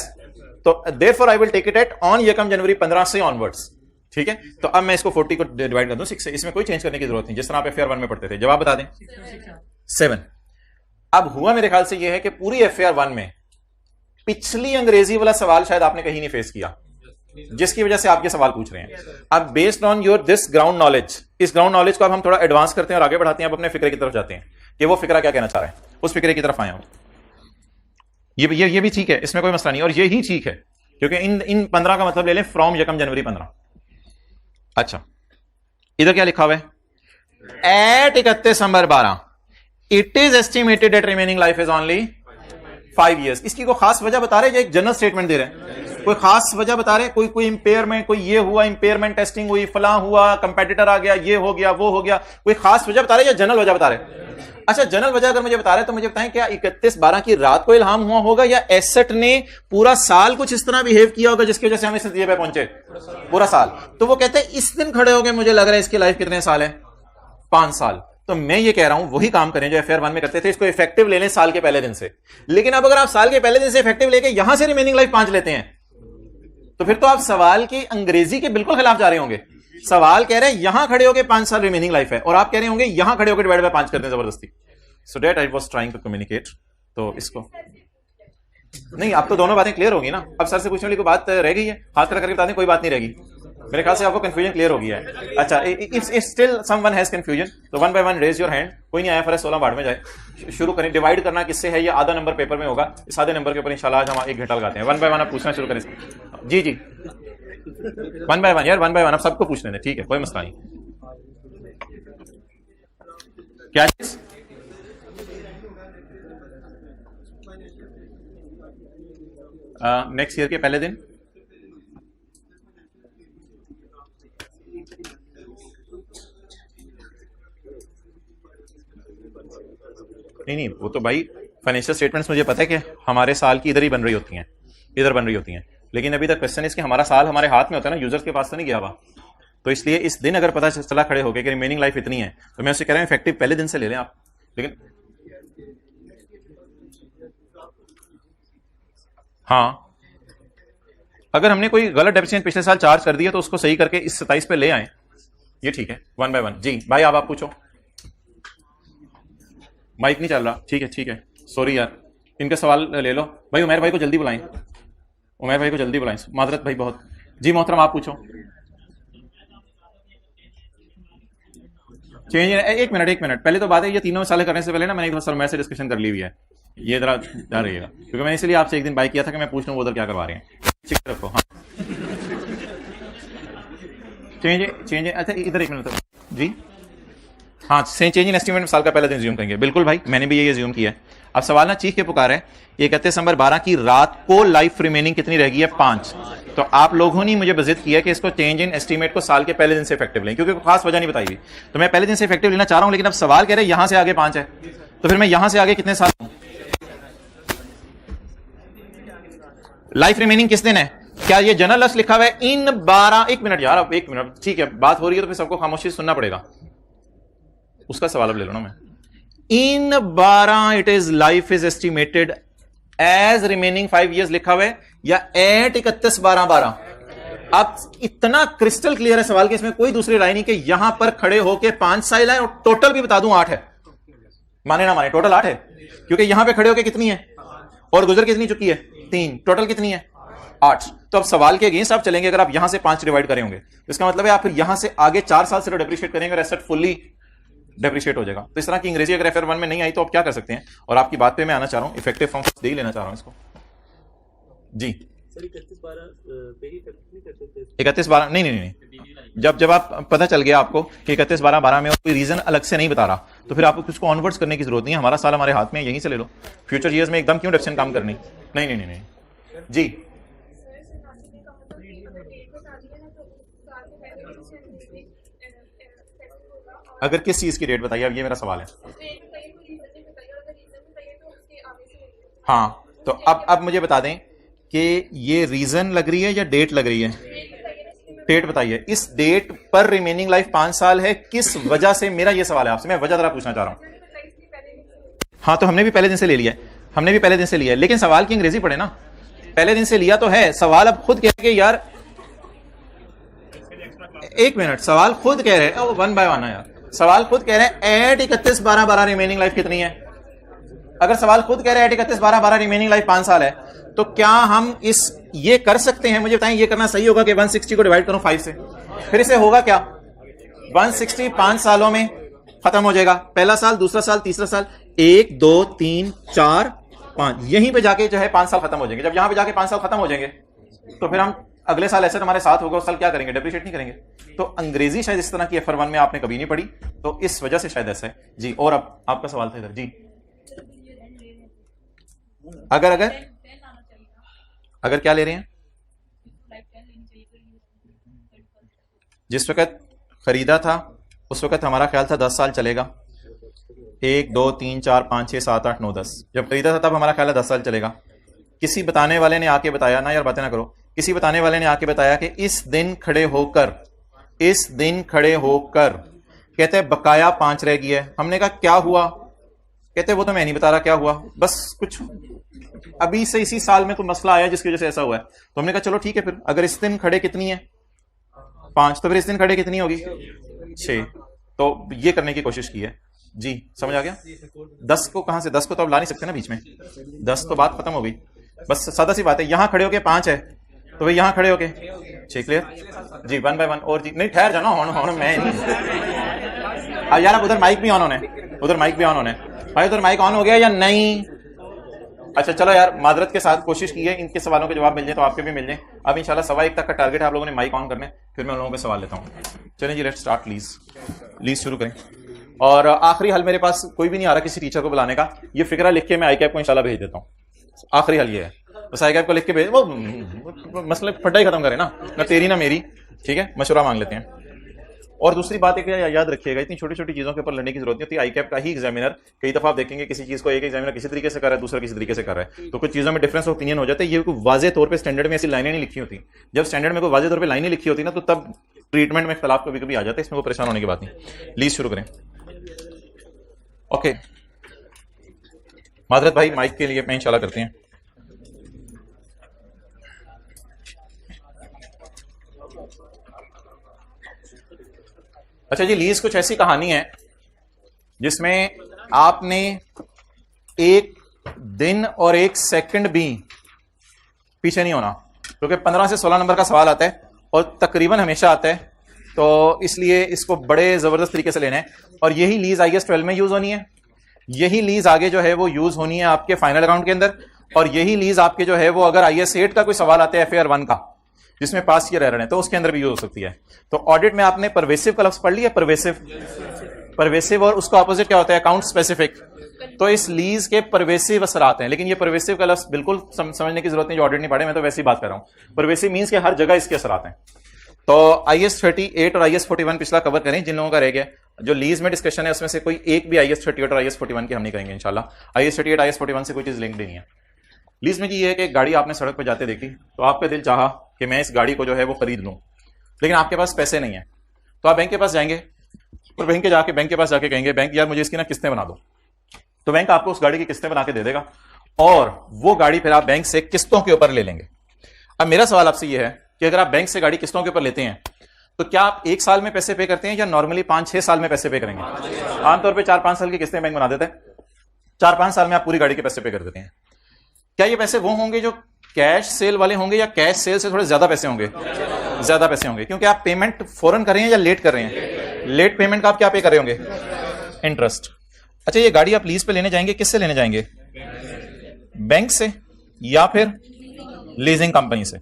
तो therefore I will take it at on 1 January 15 से ऑनवर्ड्स। ठीक है, तो अब मैं इसको 40 को डिवाइड कर दूं 6 से, इसमें कोई चेंज करने की जरूरत नहीं, जिस तरह आप FAR 1 में पढ़ते थे। जवाब बता दें 7। अब हुआ मेरे ख्याल से यह है कि पूरी FAR 1 में पिछली अंग्रेजी वाला सवाल शायद आपने कहीं नहीं फेस किया, जिसकी वजह से आप ये सवाल पूछ रहे हैं। अब based on your this ground knowledge, इस ग्राउंड नॉलेज को अब हम थोड़ा एडवांस करते हैं और आगे बढ़ाते हैं। अब अपने फिक्रे की तरफ जाते हैं कि वो फिक्रा क्या कहना चाह रहा है, उस फिक्रे की तरफ आए हम। ये भी ठीक है, इसमें कोई मसला नहीं, और ये ही ठीक है, क्योंकि इन 15 का मतलब ले लें फ्रॉम 1 जनवरी 15। अच्छा, इधर क्या लिखा हुआ है, at 31 December 12 it is estimated at remaining life is only 5 years। इसकी कोई खास वजह बता रहे हैं, एक जनरल स्टेटमेंट दे रहे हैं, कोई खास वजह बता रहे हैं, कोई इंपेयरमेंट, कोई ये हुआ, इंपेयरमेंट टेस्टिंग हुई, फलां हुआ, कंपेटिटर आ गया, ये हो गया, वो हो गया, कोई खास वजह बता रहे हैं या जनरल वजह बता रहे हैं? अच्छा, जनरल वजह अगर मुझे बता रहे हैं तो मुझे बताएं, क्या 31/12 की रात को इल्हाम हुआ होगा या एसेट ने पूरा साल कुछ इस तरह बिहेव किया होगा जिसकी वजह से हम इस नतीजे पे पहुंचे? पूरा साल। तो वो कहते हैं इस दिन खड़े हो गए, मुझे लग रहा है इसकी लाइफ कितने साल है, 5 साल। तो मैं ये कह रहा हूं वही काम करें जो FR1 में करते थे, इसको इफेक्टिव ले लें साल के पहले दिन से। लेकिन अब अगर आप साल के पहले दिन से इफेक्टिव लेके यहां से रिमेनिंग लाइफ 5 लेते हैं तो फिर तो आप सवाल की अंग्रेजी के बिल्कुल खिलाफ जा रहे होंगे। सवाल कह रहे हैं यहां खड़े होकर 5 साल रिमेनिंग लाइफ है और आप कह रहे होंगे यहां खड़े होकर डिवाइड बाय 5 करते हैं जबरदस्ती। So that I was trying to communicate. तो इसको नहीं, अब तो दोनों बातें क्लियर होगी ना। अब सर से पूछने वाली कोई बात रह गई है? हाथ खड़ा करके बता दें, कोई बात नहीं रहेगी। मेरे ख्याल से आपको कंफ्यूजन क्लियर हो गया है। अच्छा, if still someone has confusion तो one by one raise your hand. कोई नहीं आया फर्स्ट 16 बाढ़ में जाए। शुरू करें। डिवाइड करना किससे है, ये आधा नंबर पेपर में होगा। इस आधे नंबर के ऊपर इंशाल्लाह आज हम 1 घंटा लगाते हैं। वन बाय वन आप पूछना शुरू करें। जी जी, वन बाय वन यार, वन बाय वन आप सबको पूछने दें, ठीक है, कोई मसला नहीं। क्या चीज? नेक्स्ट ईयर के पहले दिन नहीं, वो तो भाई फाइनेंशियल स्टेटमेंट्स मुझे पता है कि हमारे साल की इधर ही बन रही होती हैं, इधर बन रही होती हैं। लेकिन अभी तक क्वेश्चन इसके हमारा साल हमारे हाथ में होता है ना, यूजर्स के पास तो नहीं गया हुआ। तो इसलिए इस दिन अगर पता चला खड़े होकर कि रिमेनिंग लाइफ इतनी है तो मैं उससे कह रहा हूं इफेक्टिव पहले दिन से ले लें आप। लेकिन हाँ, अगर हमने कोई गलत डेफिशिएंट पिछले साल चार्ज कर दिया तो उसको सही करके इस 27 पे ले आए, ये ठीक है। One by one. जी भाई, आप पूछो। माइक नहीं चल रहा। ठीक है ठीक है, सॉरी यार, इनके सवाल ले लो भाई। उमैर भाई को जल्दी बुलाएं, उमैर भाई को जल्दी बुलाएं, माजरत भाई बहुत। जी मोहतरम, आप पूछो। चेंज, एक मिनट पहले तो बात है, ये तीनों मसाले करने से पहले ना मैंने एक दफा उमैर से डिस्कशन कर ली हुई है। ये जरा ध्यान रहिएगा, क्योंकि मैंने इसलिए आपसे एक दिन बाय किया था कि मैं पूछ लूँ वो उधर क्या करवा रहे हैं। ठीक रखो। हाँ, चेंज। अच्छा इधर एक मिनट जी। हाँ, चेंज इन एस्टीमेट में साल का पहला दिन ज्यूम करेंगे। बिल्कुल भाई, मैंने भी ये ज्यूम किया है। अब सवाल ना चीख के पुकार है, 31 दिसंबर 12 की रात को लाइफ रिमेनिंग कितनी रह गई है? 5। तो आप लोगों ने मुझे बजिद किया कि इसको चेंज इन एस्टीमेट को साल के पहले दिन से इफेक्टिव लें, क्योंकि खास वजह नहीं बताई हुई। तो मैं पहले दिन से इफेक्टिव लेना चाह रहा हूं, लेकिन अब सवाल कह रहे हैं यहां से आगे 5 है, तो फिर मैं यहां से आगे कितने साल हूं? लाइफ रिमेनिंग किस दिन है? क्या ये जनरल लफ्ज लिखा हुआ है इन 12? एक मिनट यार, अब एक मिनट, ठीक है, बात हो रही है तो फिर सबको खामोशी सुनना पड़ेगा। उसका सवाल अब ले लो ना मैं। In 12 it is life is estimated as remaining 5 years लिखा हुआ है, या एट 31/12/12? अब इतना क्रिस्टल क्लियर है सवाल के, इसमें कोई दूसरी राय नहीं कि यहां पर खड़े होके 5 साल है, और टोटल भी बता दूं 8 है। माने ना माने, टोटल 8 है, क्योंकि यहां पे खड़े होके कितनी है और गुजर कितनी चुकी है? 3। टोटल कितनी है? 8। तो अब सवाल के अगेंस्ट आप चलेंगे, अगर आप यहां से 5 डिवाइड करें होंगे, इसका मतलब है आप फिर यहां से आगे 4 साल से डेप्रिशिएट करेंगे और एसेट फुल्ली डेप्रिशिएट हो जाएगा। तो इस तरह की अंग्रेजी अगर FR1 में नहीं आई तो आप क्या कर सकते हैं? और आपकी बात पे मैं आना चाह रहा हूं, इफेक्टिव फॉर्म दे ही लेना चाह रहा हूं इसको। जी 31/12 नहीं, जब आप पता चल गया आपको कि 31/12/12 में कोई रीजन अलग से नहीं बता रहा, तो फिर आपको उसको ऑनवर्ड्स करने की जरूरत नहीं है। हमारा साल हमारे हाथ में, यहीं से ले लो। फ्यूचर ईयर्स में एकदम क्यों डिफरेंट काम करनी? नहीं। जी अगर किस चीज की डेट बताइए, अब ये मेरा सवाल है। हाँ, तो अब मुझे बता दें कि ये रीजन लग रही है या डेट लग रही है? डेट बताइए। इस डेट पर रिमेनिंग लाइफ 5 साल है, किस वजह से? मेरा ये सवाल है आपसे, मैं वजह जरा पूछना चाह रहा हूं। हाँ, तो हमने भी पहले दिन से ले लिया है, लेकिन सवाल की अंग्रेजी पढ़े ना। पहले दिन से लिया तो है, सवाल अब खुद कह के यार, एक मिनट, सवाल खुद कह रहे हैं, वन बाय वन है यार, सवाल खुद कह रहे हैं एट 31/12/12 रिमेनिंग लाइफ कितनी है? अगर सवाल खुद कह रहे हैं एट 31/12/12 रिमेनिंग लाइफ 5 साल है, तो क्या हम ये कर सकते हैं? मुझे बताएं, ये करना सही होगा कि 160 को डिवाइड करूं 5 से? फिर इसे होगा क्या? 160 5 सालों में खत्म हो जाएगा। पहला साल, दूसरा साल, तीसरा साल, 1 2 3 4 5, यहीं पे जाके जो है 5 साल खत्म हो जाएंगे। जब यहां पे जाके 5 साल खत्म हो जाएंगे तो फिर हम अगले साल ऐसे हमारे साथ होगा, उस साल क्या करेंगे? डेप्रिशिएट नहीं करेंगे। तो अंग्रेजी शायद इस तरह की FR1 में आपने कभी नहीं पढ़ी, तो इस वजह से शायद ऐसा है। जी, और अब आपका सवाल था इधर। जी, अगर क्या ले रहे हैं? जिस वक्त खरीदा था उस वक्त हमारा ख्याल था 10 साल चलेगा। 1 2 3 4 5 6 7 8 9 10। जब खरीदा था तब हमारा ख्याल है 10 साल चलेगा। किसी बताने वाले ने आके बताया, ना यार बातें ना करो, किसी बताने वाले ने आके बताया कि इस दिन खड़े होकर कहते हैं बकाया 5 रह गई है। हमने कहा क्या हुआ? कहते हैं वो तो मैं नहीं बता रहा क्या हुआ, बस कुछ अभी से इसी साल में कोई मसला आया जिसकी वजह से ऐसा हुआ है। तो हमने कहा चलो ठीक है, फिर अगर इस दिन खड़े कितनी है 5, तो फिर इस दिन खड़े कितनी होगी 6। तो ये करने की कोशिश की है जी, समझ आ गया। 10 को कहां से, 10 को तो अब ला नहीं सकते ना बीच में, 10 तो बात खत्म हो गई। बस सादा सी बात है, यहां खड़े होके 5 है तो भाई यहां खड़े होके 6। क्लियर जी, 1 बाय 1। और जी नहीं, ठहर जाना, हॉर्न मैं नहीं। यार अब उधर माइक भी ऑन होने, उधर माइक भी ऑन होने भाई, उधर माइक ऑन हो गया या नहीं? अच्छा चलो यार, मादरत के साथ कोशिश की है इनके सवालों के जवाब मिल जाए तो आपके भी मिल जाए। अब इंशाल्लाह 1:15 तक का टारगेट है, आप लोगों ने माइक ऑन करने, फिर मैं उन लोगों पे सवाल लेता हूँ। चलें जी, लेट्स स्टार्ट। लीज शुरू करें। और आखिरी हल मेरे पास कोई भी नहीं आ रहा किसी टीचर को बुलाने का, ये फिक्रा लिख के मैं आईकैप को इंशाल्लाह भेज देता हूँ। आखिरी हल ये है, बस आईकैप को लिख के भेज, वो मसले फटा ही खत्म करे ना तेरी ना मेरी, ठीक है, मशवरा मांग लेते हैं। और दूसरी बात एक याद रखिएगा, इतनी छोटी छोटी चीजों के ऊपर लड़ने की जरूरत नहीं होती। आईकैप का ही एग्जामिनर कई दफा आप देखेंगे किसी चीज को एक एग्जामिनर किसी तरीके से कर रहा है, दूसरा किसी तरीके से कर रहा है, तो कुछ चीजों में डिफरेंस ऑफ ओपिनियन हो जाता है। ये कोई वाजे तौर पे स्टैंडर्ड में ऐसी लाइनें नहीं लिखी होती। जब स्टैंडर्ड में कोई वाजे तौर पे लाइनें लिखी होती ना, तो तब ट्रीटमेंट में इख्तलाफ कभी कभी आ जाता है, इसमें वो परेशान होने की बात नहीं। लीज शुरू करें। ओके मादरत भाई, माइक के लिए मैं इंशाल्लाह करते हैं। अच्छा जी, लीज कुछ ऐसी कहानी है जिसमें आपने एक दिन और एक सेकंड भी पीछे नहीं होना, क्योंकि 15 से 16 नंबर का सवाल आता है और तकरीबन हमेशा आता है, तो इसलिए इसको बड़े जबरदस्त तरीके से लेना है। और यही लीज IAS 12 में यूज होनी है, यही लीज आगे जो है वो यूज होनी है आपके फाइनल अकाउंट के अंदर, और यही लीज आपके जो है वो अगर IAS 8 का कोई सवाल आता है FAR 1 का जिसमें पास ईयर एरर है, तो उसके अंदर भी यूज हो सकती है। तो ऑडिट में आपने परवेसिव का लफ्ज पढ़ लिया, परवेसिव, और उसका ऑपोजिट क्या होता है, अकाउंट स्पेसिफिक। तो इस लीज के परवेसिव असरात हैं, लेकिन ये परवेसिव का लफ्ज बिल्कुल समझने की जरूरत नहीं, जो ऑडिट नहीं पढ़े, मैं तो वैसे ही बात कर रहा हूं। परवेसिव मींस के हर जगह इसके असरात हैं। तो IAS 38 और IAS 41 पिछला कवर करें जिन लोगों का रह गया। जो लीज में डिस्कशन है उसमें से कोई एक भी IAS 38 और IAS 41 की हम नहीं करेंगे इंशाल्लाह। IAS 38 IAS 41 से कोई चीज लिंक नहीं है। लीज में ये है कि एक गाड़ी आपने सड़क पर जाते देखी, तो आपका दिल चाहा कि मैं इस गाड़ी को जो है वो खरीद लूं, लेकिन आपके पास पैसे नहीं है, तो आप बैंक के पास जाएंगे और बैंक के पास जाके कहेंगे, बैंक यार मुझे इसकी ना किस्तें बना दो, तो बैंक आपको उस गाड़ी की किस्तें बना के दे देगा, और वो गाड़ी फिर आप बैंक से किस्तों के ऊपर ले लेंगे। अब मेरा सवाल आपसे ये है कि अगर आप बैंक से गाड़ी किस्तों के ऊपर लेते हैं, तो क्या आप 1 साल में पैसे पे करते हैं या नॉर्मली 5-6 साल में पैसे पे करेंगे? आमतौर पर 4-5 साल की किस्तें बैंक बना देते हैं, 4-5 साल में आप पूरी गाड़ी के पैसे पे कर देते हैं। क्या ये पैसे वो होंगे जो कैश सेल वाले होंगे, या कैश सेल से थोड़े ज्यादा पैसे होंगे? ज्यादा पैसे होंगे, क्योंकि आप पेमेंट फौरन कर रहे हैं या लेट कर रहे हैं? लेट पेमेंट का आप क्या पे कर रहे होंगे? इंटरेस्ट। अच्छा, ये गाड़ी आप लीज पे लेने जाएंगे, किससे लेने जाएंगे? बैंक से या फिर लीजिंग कंपनी से?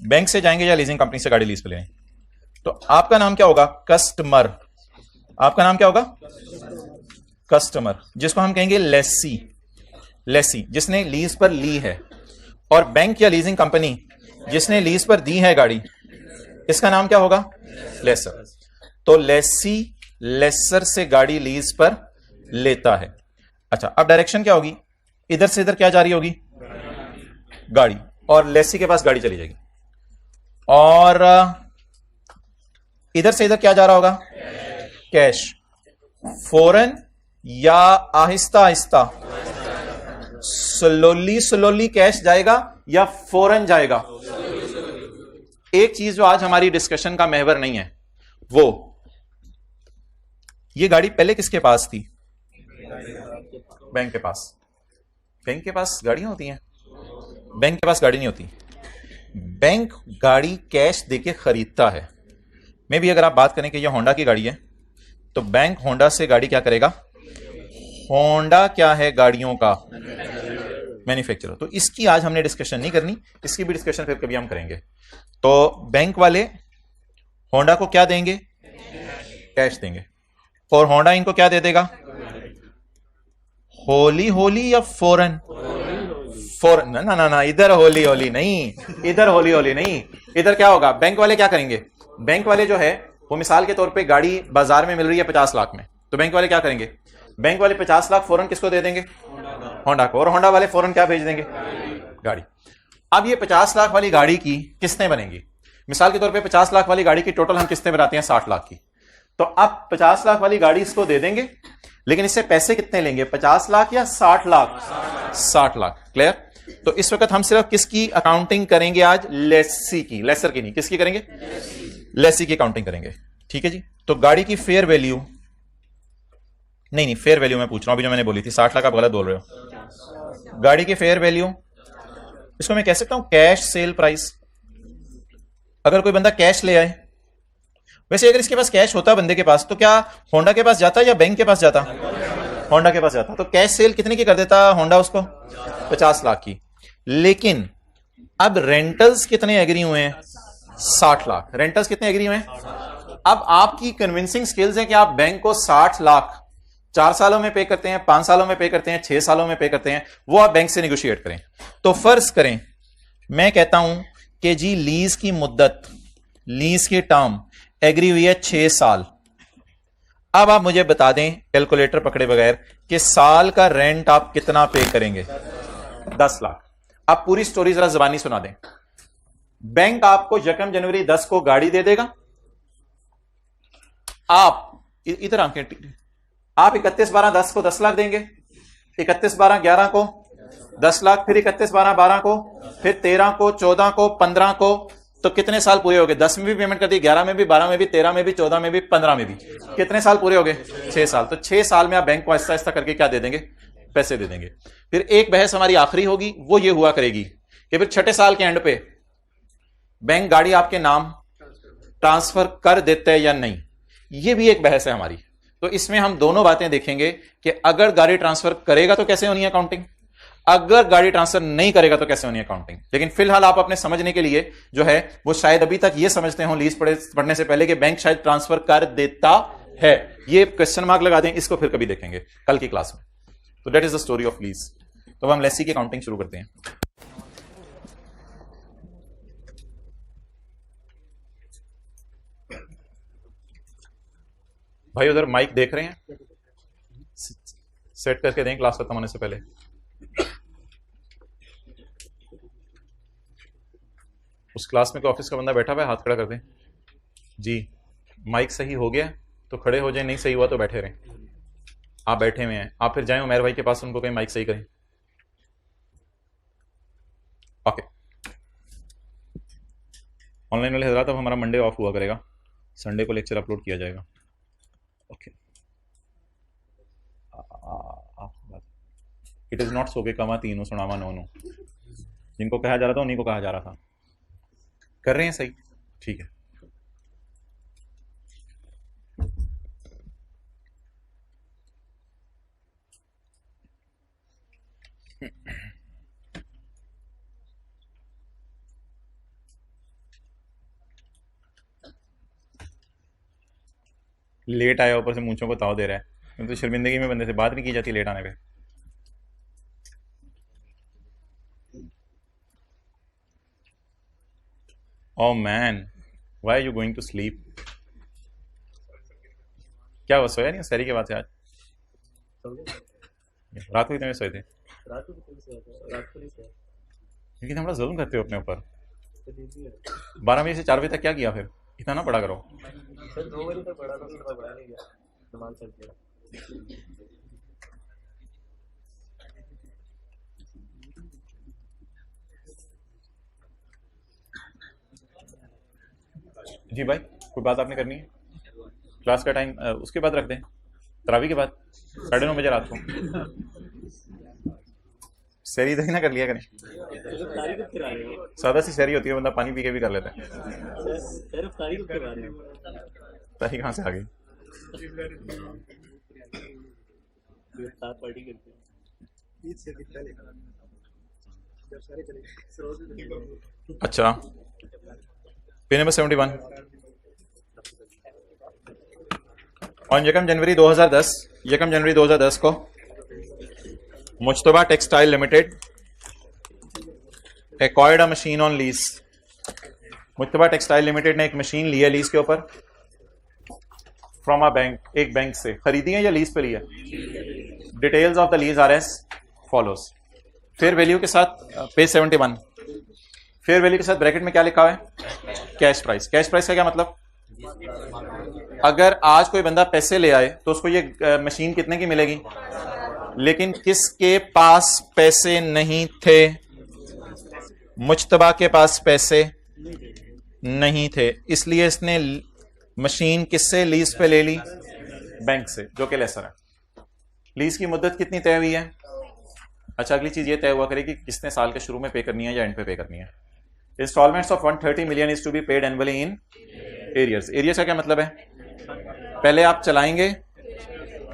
बैंक से जाएंगे या लीजिंग कंपनी से गाड़ी लीज पे लेने? तो आपका नाम क्या होगा? कस्टमर। आपका नाम क्या होगा? कस्टमर, जिसको हम कहेंगे लेसी। लेसी जिसने लीज पर ली है, और बैंक या लीजिंग कंपनी जिसने लीज पर दी है गाड़ी, इसका नाम क्या होगा? लेसर। तो लेसी लेसर से गाड़ी लीज पर लेता है। अच्छा, अब डायरेक्शन क्या होगी? इधर से इधर क्या जा रही होगी? गाड़ी, और लेसी के पास गाड़ी चली जाएगी, और इधर से इधर क्या जा रहा होगा? कैश। फौरन या आहिस्ता आहिस्ता? स्लोली कैश जाएगा या फौरन जाएगा? एक चीज जो आज हमारी डिस्कशन का महवर नहीं है, वो ये गाड़ी पहले किसके पास थी? बैंक के पास। बैंक के पास गाड़ियां होती हैं? बैंक के पास गाड़ी नहीं होती। बैंक गाड़ी कैश देके खरीदता है। मे भी अगर आप बात करें कि यह होंडा की गाड़ी है, तो बैंक होंडा से गाड़ी क्या करेगा? होंडा क्या है? गाड़ियों का मैन्युफैक्चरर। तो इसकी आज हमने डिस्कशन नहीं करनी, इसकी भी डिस्कशन फिर कभी हम करेंगे। तो बैंक वाले होंडा को क्या देंगे? कैश देंगे, और होंडा इनको क्या दे देगा? होली होली या फौरन? फौरन। ना ना ना, इधर होली होली नहीं, इधर होली होली नहीं। इधर क्या होगा? बैंक वाले क्या करेंगे? बैंक वाले जो है वो मिसाल के तौर पे गाड़ी बाजार में मिल रही है 50 लाख में, तो बैंक वाले क्या करेंगे? बैंक वाले 50 लाख फौरन किसको दे देंगे? होंडा को, और होंडा वाले फौरन क्या भेज देंगे? गाड़ी। अब ये 50 लाख वाली गाड़ी की किस्तें बनेंगी। मिसाल के तौर पे 50 लाख वाली गाड़ी की टोटल हम किस्तें बनाते हैं 60 लाख की, तो आप 50 लाख वाली गाड़ी इसको दे देंगे, लेकिन इससे पैसे कितने लेंगे, 50 लाख या 60 लाख? 60 लाख। क्लियर? तो इस वक्त हम सिर्फ किसकी अकाउंटिंग करेंगे आज? लेसी की, लेसर की नहीं। किसकी करेंगे? लेसी की अकाउंटिंग करेंगे। ठीक है जी। तो गाड़ी की फेयर वैल्यू, नहीं फेयर वैल्यू मैं पूछ रहा हूं, अभी जो मैंने बोली थी 60 लाख, आप गलत बोल रहे हो। गाड़ी की फेयर वैल्यू, इसको मैं कह सकता हूं कैश सेल प्राइस। अगर कोई बंदा कैश ले आए, वैसे अगर इसके पास कैश होता बंदे के पास, तो क्या होंडा के पास जाता या बैंक के पास जाता? होंडा के पास जाता। तो कैश सेल कितने की कर देता होंडा उसको? 50 लाख की। लेकिन अब रेंटल्स कितने एग्री हुए हैं? 60 लाख। रेंटल्स कितने एग्री हुए हैं? अब आपकी कन्विंसिंग स्किल्स हैं कि आप बैंक को 60 लाख 4 सालों में पे करते हैं, 5 सालों में पे करते हैं, 6 सालों में पे करते हैं, वो आप बैंक से निगोशिएट करें। तो फर्ज करें मैं कहता हूं कि जी लीज की मुद्दत, लीज की टर्म एग्री हुई है 6 साल। अब आप मुझे बता दें कैलकुलेटर पकड़े बगैर कि साल का रेंट आप कितना पे करेंगे? 10 लाख। आप पूरी स्टोरी जरा जबानी सुना दें। बैंक आपको 1 जनवरी 10 को गाड़ी दे देगा। आप इधर आंखें, आप 31/12/10 को 10 लाख देंगे, 31/12/11 को 10 लाख, फिर 31/12/12 को, फिर 13 को, 14 को, 15 को। तो कितने साल पूरे हो गए? 10 में भी पेमेंट कर दी, 11 में भी, 12 में भी, 13 में भी, 14 में भी, 15 में भी। कितने साल पूरे हो गए? 6 साल। तो 6 साल में आप बैंक को आहिस्ता आहिस्ता करके क्या दे देंगे? पैसे दे देंगे। फिर एक बहस हमारी आखिरी होगी, वो ये हुआ करेगी कि फिर 6ठे साल के एंड पे बैंक गाड़ी आपके नाम ट्रांसफर कर देता है या नहीं। ये भी एक बहस है हमारी। तो इसमें हम दोनों बातें देखेंगे कि अगर गाड़ी ट्रांसफर करेगा तो कैसे होनी है अकाउंटिंग, अगर गाड़ी ट्रांसफर नहीं करेगा तो कैसे होनी है अकाउंटिंग। लेकिन फिलहाल आप अपने समझने के लिए जो है वो शायद अभी तक ये समझते हो लीज पढ़ने से पहले कि बैंक शायद ट्रांसफर कर देता है। ये क्वेश्चन मार्क लगा दें, इसको फिर कभी देखेंगे कल की क्लास में। तो that is the story of lease. तो हम लेसी की अकाउंटिंग शुरू करते हैं। भाई उधर माइक देख रहे हैं? सेट करके दें क्लास खत्म होने से पहले। उस क्लास में कोई ऑफिस का बंदा बैठा हुआ है, हाथ खड़ा कर दें जी। माइक सही हो गया तो खड़े हो जाए, नहीं सही हुआ तो बैठे रहें। आप बैठे हुए हैं, आप फिर जाएं उमेर भाई के पास, उनको कहीं माइक सही करें। ओके। ऑनलाइन वाले हजरात, अब हमारा मंडे ऑफ हुआ करेगा, संडे को लेक्चर अपलोड किया जाएगा। Okay. It is not so के कमा तीनों सुनावा नो नो, जिनको कहा जा रहा था उन्हीं को कहा जा रहा था। कर रहे हैं सही? ठीक है। लेट आया, ऊपर से मूंछों को ताव दे रहा है। तो शर्मिंदगी में बंदे से बात नहीं की जाती लेट आने पे। Oh man, why are you going to sleep? क्या वो सोया नहीं सैरी के बाद से आज? रात को कितने बजे सोए थे? रात को लेकिन हम लोग जुल्म करते हो अपने ऊपर। 12 बजे से 4 बजे तक क्या किया फिर? इतना ना पढ़ा करो। 2 बजे तक पढ़ा था, उसके बाद पढ़ा नहीं गया, दिमाग चल गया। जी भाई, कोई बात आपने करनी है? क्लास का टाइम उसके बाद रख दें, तरावी के बाद 9:30 बजे रात को। सैरी तो ही ना कर लिया करें, सादा सी सैरी होती है, बंदा पानी पी के भी कर लेता है। तारी कहाँ से आ गई? अच्छा, पेज नंबर 71। ऑन 1 जनवरी 2010 को Mushtaba textile limited acquired a machine on lease. Mushtaba textile limited ने एक मशीन ली है लीज के ऊपर फ्रॉम अ बैंक, एक बैंक से। खरीदी है या लीज पे लिया? Details of the lease are as follows. Fair value के साथ पेज 71, फेयर वैल्यू के साथ ब्रैकेट में क्या लिखा हुआ है? Cash price. कैश प्राइस का क्या मतलब? अगर आज कोई बंदा पैसे ले आए तो उसको ये मशीन कितने की मिलेगी, लेकिन किसके पास पैसे नहीं थे, मुज्तबा के पास पैसे नहीं थे, इसलिए इसने मशीन किससे लीज पे ले ली, बैंक से, जो कि लेसर है। लीज की मुद्दत कितनी तय हुई है। अच्छा, अगली चीज ये तय हुआ करेगी किसने साल के शुरू में पे करनी है या एंड पे करनी है। Instalments of 130 million is to be paid annually in arrears. Arrears का क्या मतलब है, पहले आप चलाएंगे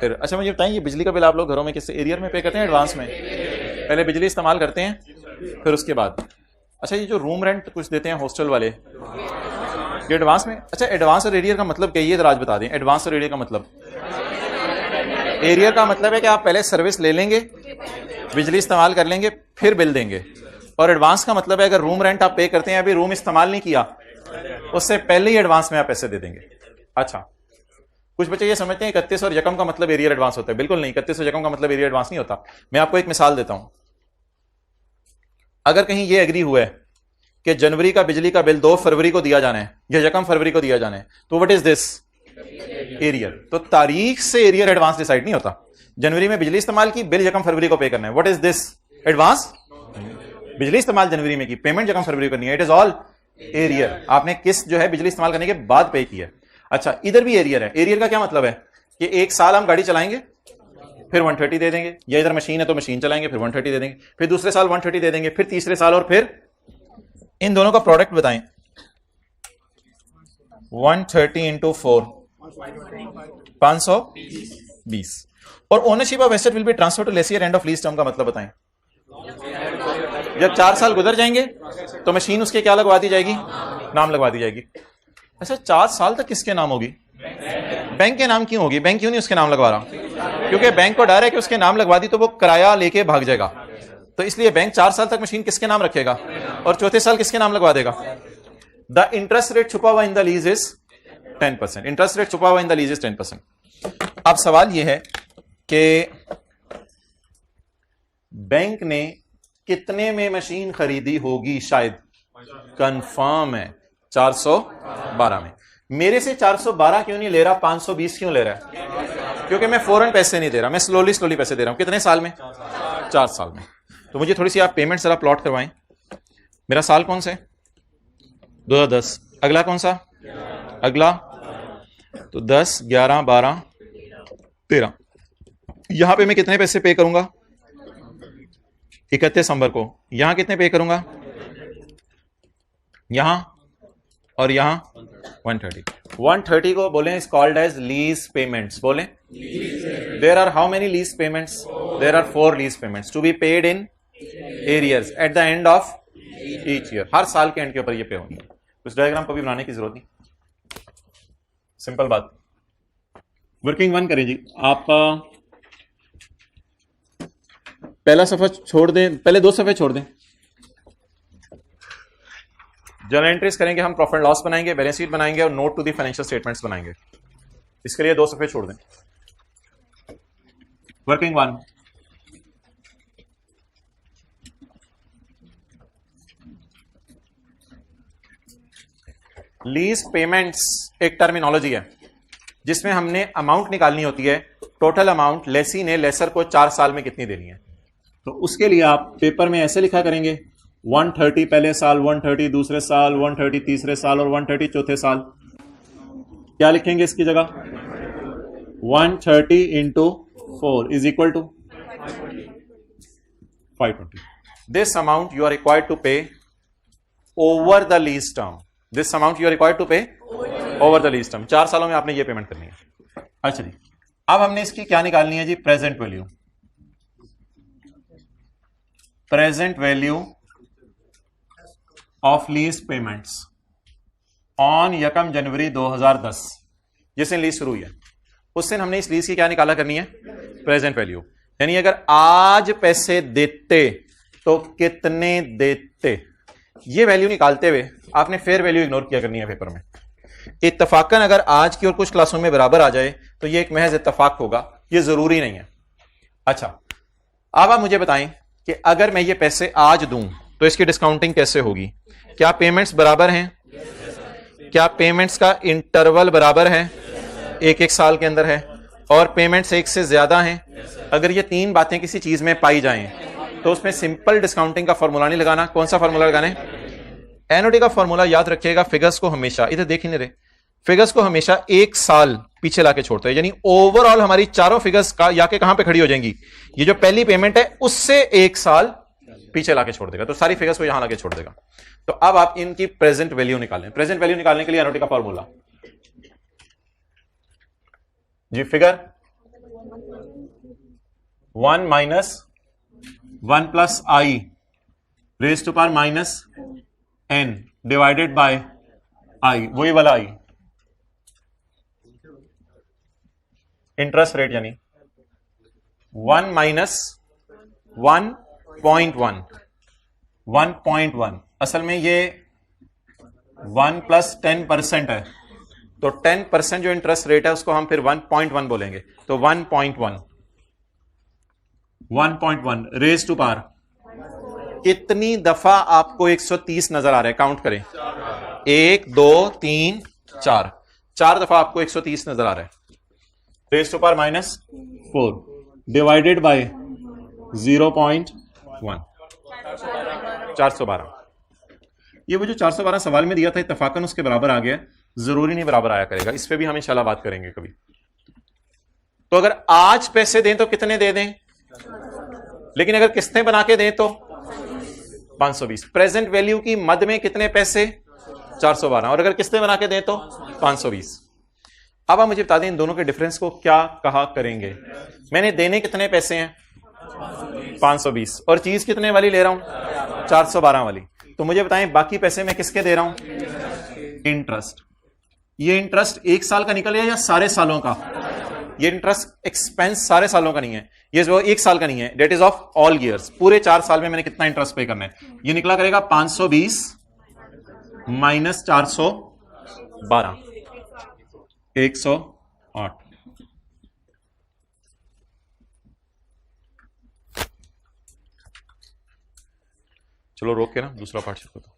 फिर। अच्छा मुझे बताएं, ये बिजली का बिल आप लोग घरों में किससे एरियर में पे करते हैं, एडवांस में, पहले बिजली इस्तेमाल करते हैं फिर उसके बाद। अच्छा, ये जो रूम रेंट कुछ देते हैं हॉस्टल वाले, ये एडवांस में। अच्छा, एडवांस और एरियर का मतलब क्या, ये तो आज बता दें। एडवांस और एरियर का मतलब, एरियर का मतलब है कि आप पहले सर्विस ले लेंगे, बिजली इस्तेमाल कर लेंगे, फिर बिल देंगे। और एडवांस का मतलब है अगर रूम रेंट आप पे करते हैं, अभी रूम इस्तेमाल नहीं किया, उससे पहले ही एडवांस में आप पैसे दे देंगे। अच्छा, कुछ बच्चे ये समझते हैं 31 और यकम का मतलब एरियर एडवांस होता है। बिल्कुल नहीं, 31 और यकम का मतलब एरियर एडवांस नहीं होता। मैं आपको एक मिसाल देता हूं। अगर कहीं ये एग्री हुआ है कि जनवरी का बिजली का बिल 2 फरवरी को दिया जाना है या यकम फरवरी को दिया जाना है, तो व्हाट इज दिस, एरियर। तो तारीख से एरियर एडवांस डिसाइड नहीं होता। जनवरी में बिजली इस्तेमाल की, बिल यकम फरवरी को पे करना है, व्हाट इज दिस, एडवांस। बिजली इस्तेमाल जनवरी में की, पेमेंट यकम फरवरी को करनी है, इट इज ऑल एरियर। आपने किस जो है बिजली इस्तेमाल करने के बाद पे की है। अच्छा, इधर भी एरियर है। एरियर का क्या मतलब है कि एक साल हम गाड़ी चलाएंगे फिर 130 दे देंगे, या इधर मशीन है तो मशीन चलाएंगे फिर 130 दे देंगे, फिर दूसरे साल 130 दे देंगे, फिर तीसरे साल, और फिर इन दोनों का प्रोडक्ट बताएं। 130 इंटू 4 520। और ownership of asset will be transfer to lessee end of lease term का मतलब बताएं। जब 4 साल गुजर जाएंगे तो मशीन उसके क्या लगवा दी जाएगी, नाम लगवा दी जाएगी। अच्छा, 4 साल तक किसके नाम होगी, बैंक के नाम क्यों होगी। बैंक क्यों नहीं उसके नाम लगवा रहा, क्योंकि बैंक को डर है कि उसके नाम लगवा दी तो वो किराया लेके भाग जाएगा। तो इसलिए बैंक 4 साल तक मशीन किसके नाम रखेगा और चौथे साल किसके नाम लगवा देगा। द इंटरेस्ट रेट छुपा हुआ in the lease is 10%। Interest rate छुपा हुआ इन द लीज इज 10%। अब सवाल यह है कि बैंक ने कितने में मशीन खरीदी होगी, शायद कंफर्म है 412 में। मेरे से 412 क्यों नहीं ले रहा, 520 क्यों ले रहा है, क्योंकि मैं फौरन पैसे नहीं दे रहा, मैं स्लोली पैसे दे रहा हूं। कितने साल में, 4 साल में। तो मुझे थोड़ी सी आप पेमेंट जरा प्लॉट करवाएं। मेरा साल कौन सा है, 2010। अगला कौन सा, अगला तो 10, 11, 12, 13। यहां पे मैं कितने पैसे पे करूंगा, 31 दिसंबर को। यहां कितने पे करूंगा, यहां और यहां 130 को बोलें is called as lease payments. बोलें, there are how many lease payments, there are 4 lease payments to be paid in arrears at the end of each year. हर साल के एंड के ऊपर ये पे होंगी। उस डायग्राम को भी बनाने की जरूरत नहीं, सिंपल बात। वर्किंग 1 करें जी। आप पहला सफा छोड़ दें, पहले 2 सफे छोड़ दें। जर्नल एंट्रीज करेंगे हम, प्रॉफिट लॉस बनाएंगे, बैलेंस शीट बनाएंगे और note to the financial statements बनाएंगे। इसके लिए 2 सफे छोड़ दें। वर्किंग 1, लीज पेमेंट्स एक टर्मिनोलॉजी है जिसमें हमने अमाउंट निकालनी होती है, टोटल अमाउंट लेसी ने लेसर को 4 साल में कितनी देनी है। तो उसके लिए आप पेपर में ऐसे लिखा करेंगे, 130 पहले साल, 130 दूसरे साल, 130 तीसरे साल और 130 चौथे साल। क्या लिखेंगे इसकी जगह, 130 into 4 is equal to 520। This amount you are required to pay over the lease term. This amount you are required to pay over the lease term. 4 सालों में आपने ये पेमेंट करनी है। अच्छा जी, अब हमने इसकी क्या निकालनी है जी, present value. Present value of lease payments on 1 जनवरी 2010, जिस दिन लीज शुरू हुई है उस दिन हमने इस लीज की क्या निकाला करनी है, प्रेजेंट वैल्यू। यानी अगर आज पैसे देते तो कितने देते, ये वैल्यू निकालते हुए आपने फेयर वैल्यू इग्नोर किया करनी है पेपर में। इत्तफाकन अगर आज की और कुछ क्लासों में बराबर आ जाए तो ये एक महज इत्तफाक होगा, ये जरूरी नहीं है। अच्छा, अब आप मुझे बताएं कि अगर मैं ये पैसे आज दूं तो इसकी डिस्काउंटिंग कैसे होगी, क्या पेमेंट्स बराबर हैं। क्या पेमेंट्स का इंटरवल बराबर है? एक एक साल के अंदर है, और पेमेंट्स एक से ज्यादा हैं। अगर ये तीन बातें किसी चीज में पाई जाएं तो उसमें सिंपल डिस्काउंटिंग का फॉर्मूला नहीं लगाना। कौन सा फॉर्मूला लगाना है? एनओटी का फॉर्मूला याद रखिएगा। फिगर्स को हमेशा, इधर देख ही नहीं रहे, फिगर्स को हमेशा एक साल पीछे लाके छोड़ते हैं, यानी ओवरऑल हमारी चारों फिगर्स का या के कहां पे खड़ी हो जाएंगी? ये जो पहली पेमेंट है उससे एक साल पीछे लाके छोड़ देगा, तो सारी फिगर्स को यहां लाके छोड़ देगा। तो अब आप इनकी प्रेजेंट वैल्यू निकालें। प्रेजेंट वैल्यू निकालने के लिए एनओटी का फॉर्मूला जी, figure 1 minus 1 plus I raise to power minus N divided by I, वही वाला आई, इंटरेस्ट रेट, यानी 1 माइनस 1.1, 1.1 असल में ये 1 प्लस 10% है, तो 10% जो इंटरेस्ट रेट है उसको हम फिर 1.1 बोलेंगे, तो 1.1 रेज टू पावर। कितनी दफा आपको 130 नजर आ रहा है? काउंट करें, 1 2 3 4, 4 दफा आपको 130 नजर आ रहा है। Raise to power minus 4 divided by 0.1, 412। ये वो जो 412 सवाल में दिया था इत्तफाकन उसके बराबर आ गया, जरूरी नहीं बराबर आया करेगा, इस पे भी हम इंशाल्लाह बात करेंगे कभी। तो अगर आज पैसे दें तो कितने दे दें, लेकिन अगर किस्तें बना के दें तो 520। प्रेजेंट वैल्यू की मद में कितने पैसे? 412, और अगर किस्तें बना के दें तो 520। अब आप मुझे बता दें इन दोनों के डिफरेंस को क्या कहा करेंगे। मैंने देने कितने पैसे हैं? 520, और चीज कितने वाली ले रहा हूं? 412 वाली। तो मुझे बताएं बाकी पैसे मैं किसके दे रहा हूं? इंटरेस्ट। ये इंटरेस्ट एक साल का निकल गया या सारे सालों का? ये इंटरेस्ट एक्सपेंस सारे सालों का नहीं है, ये जो एक साल का नहीं है, date is of all years. पूरे 4 साल में मैंने कितना इंटरेस्ट पे करना है, ये निकला करेगा 520 माइनस 412, 108। चलो रोक के ना दूसरा पार्ट शुरू करता हूं।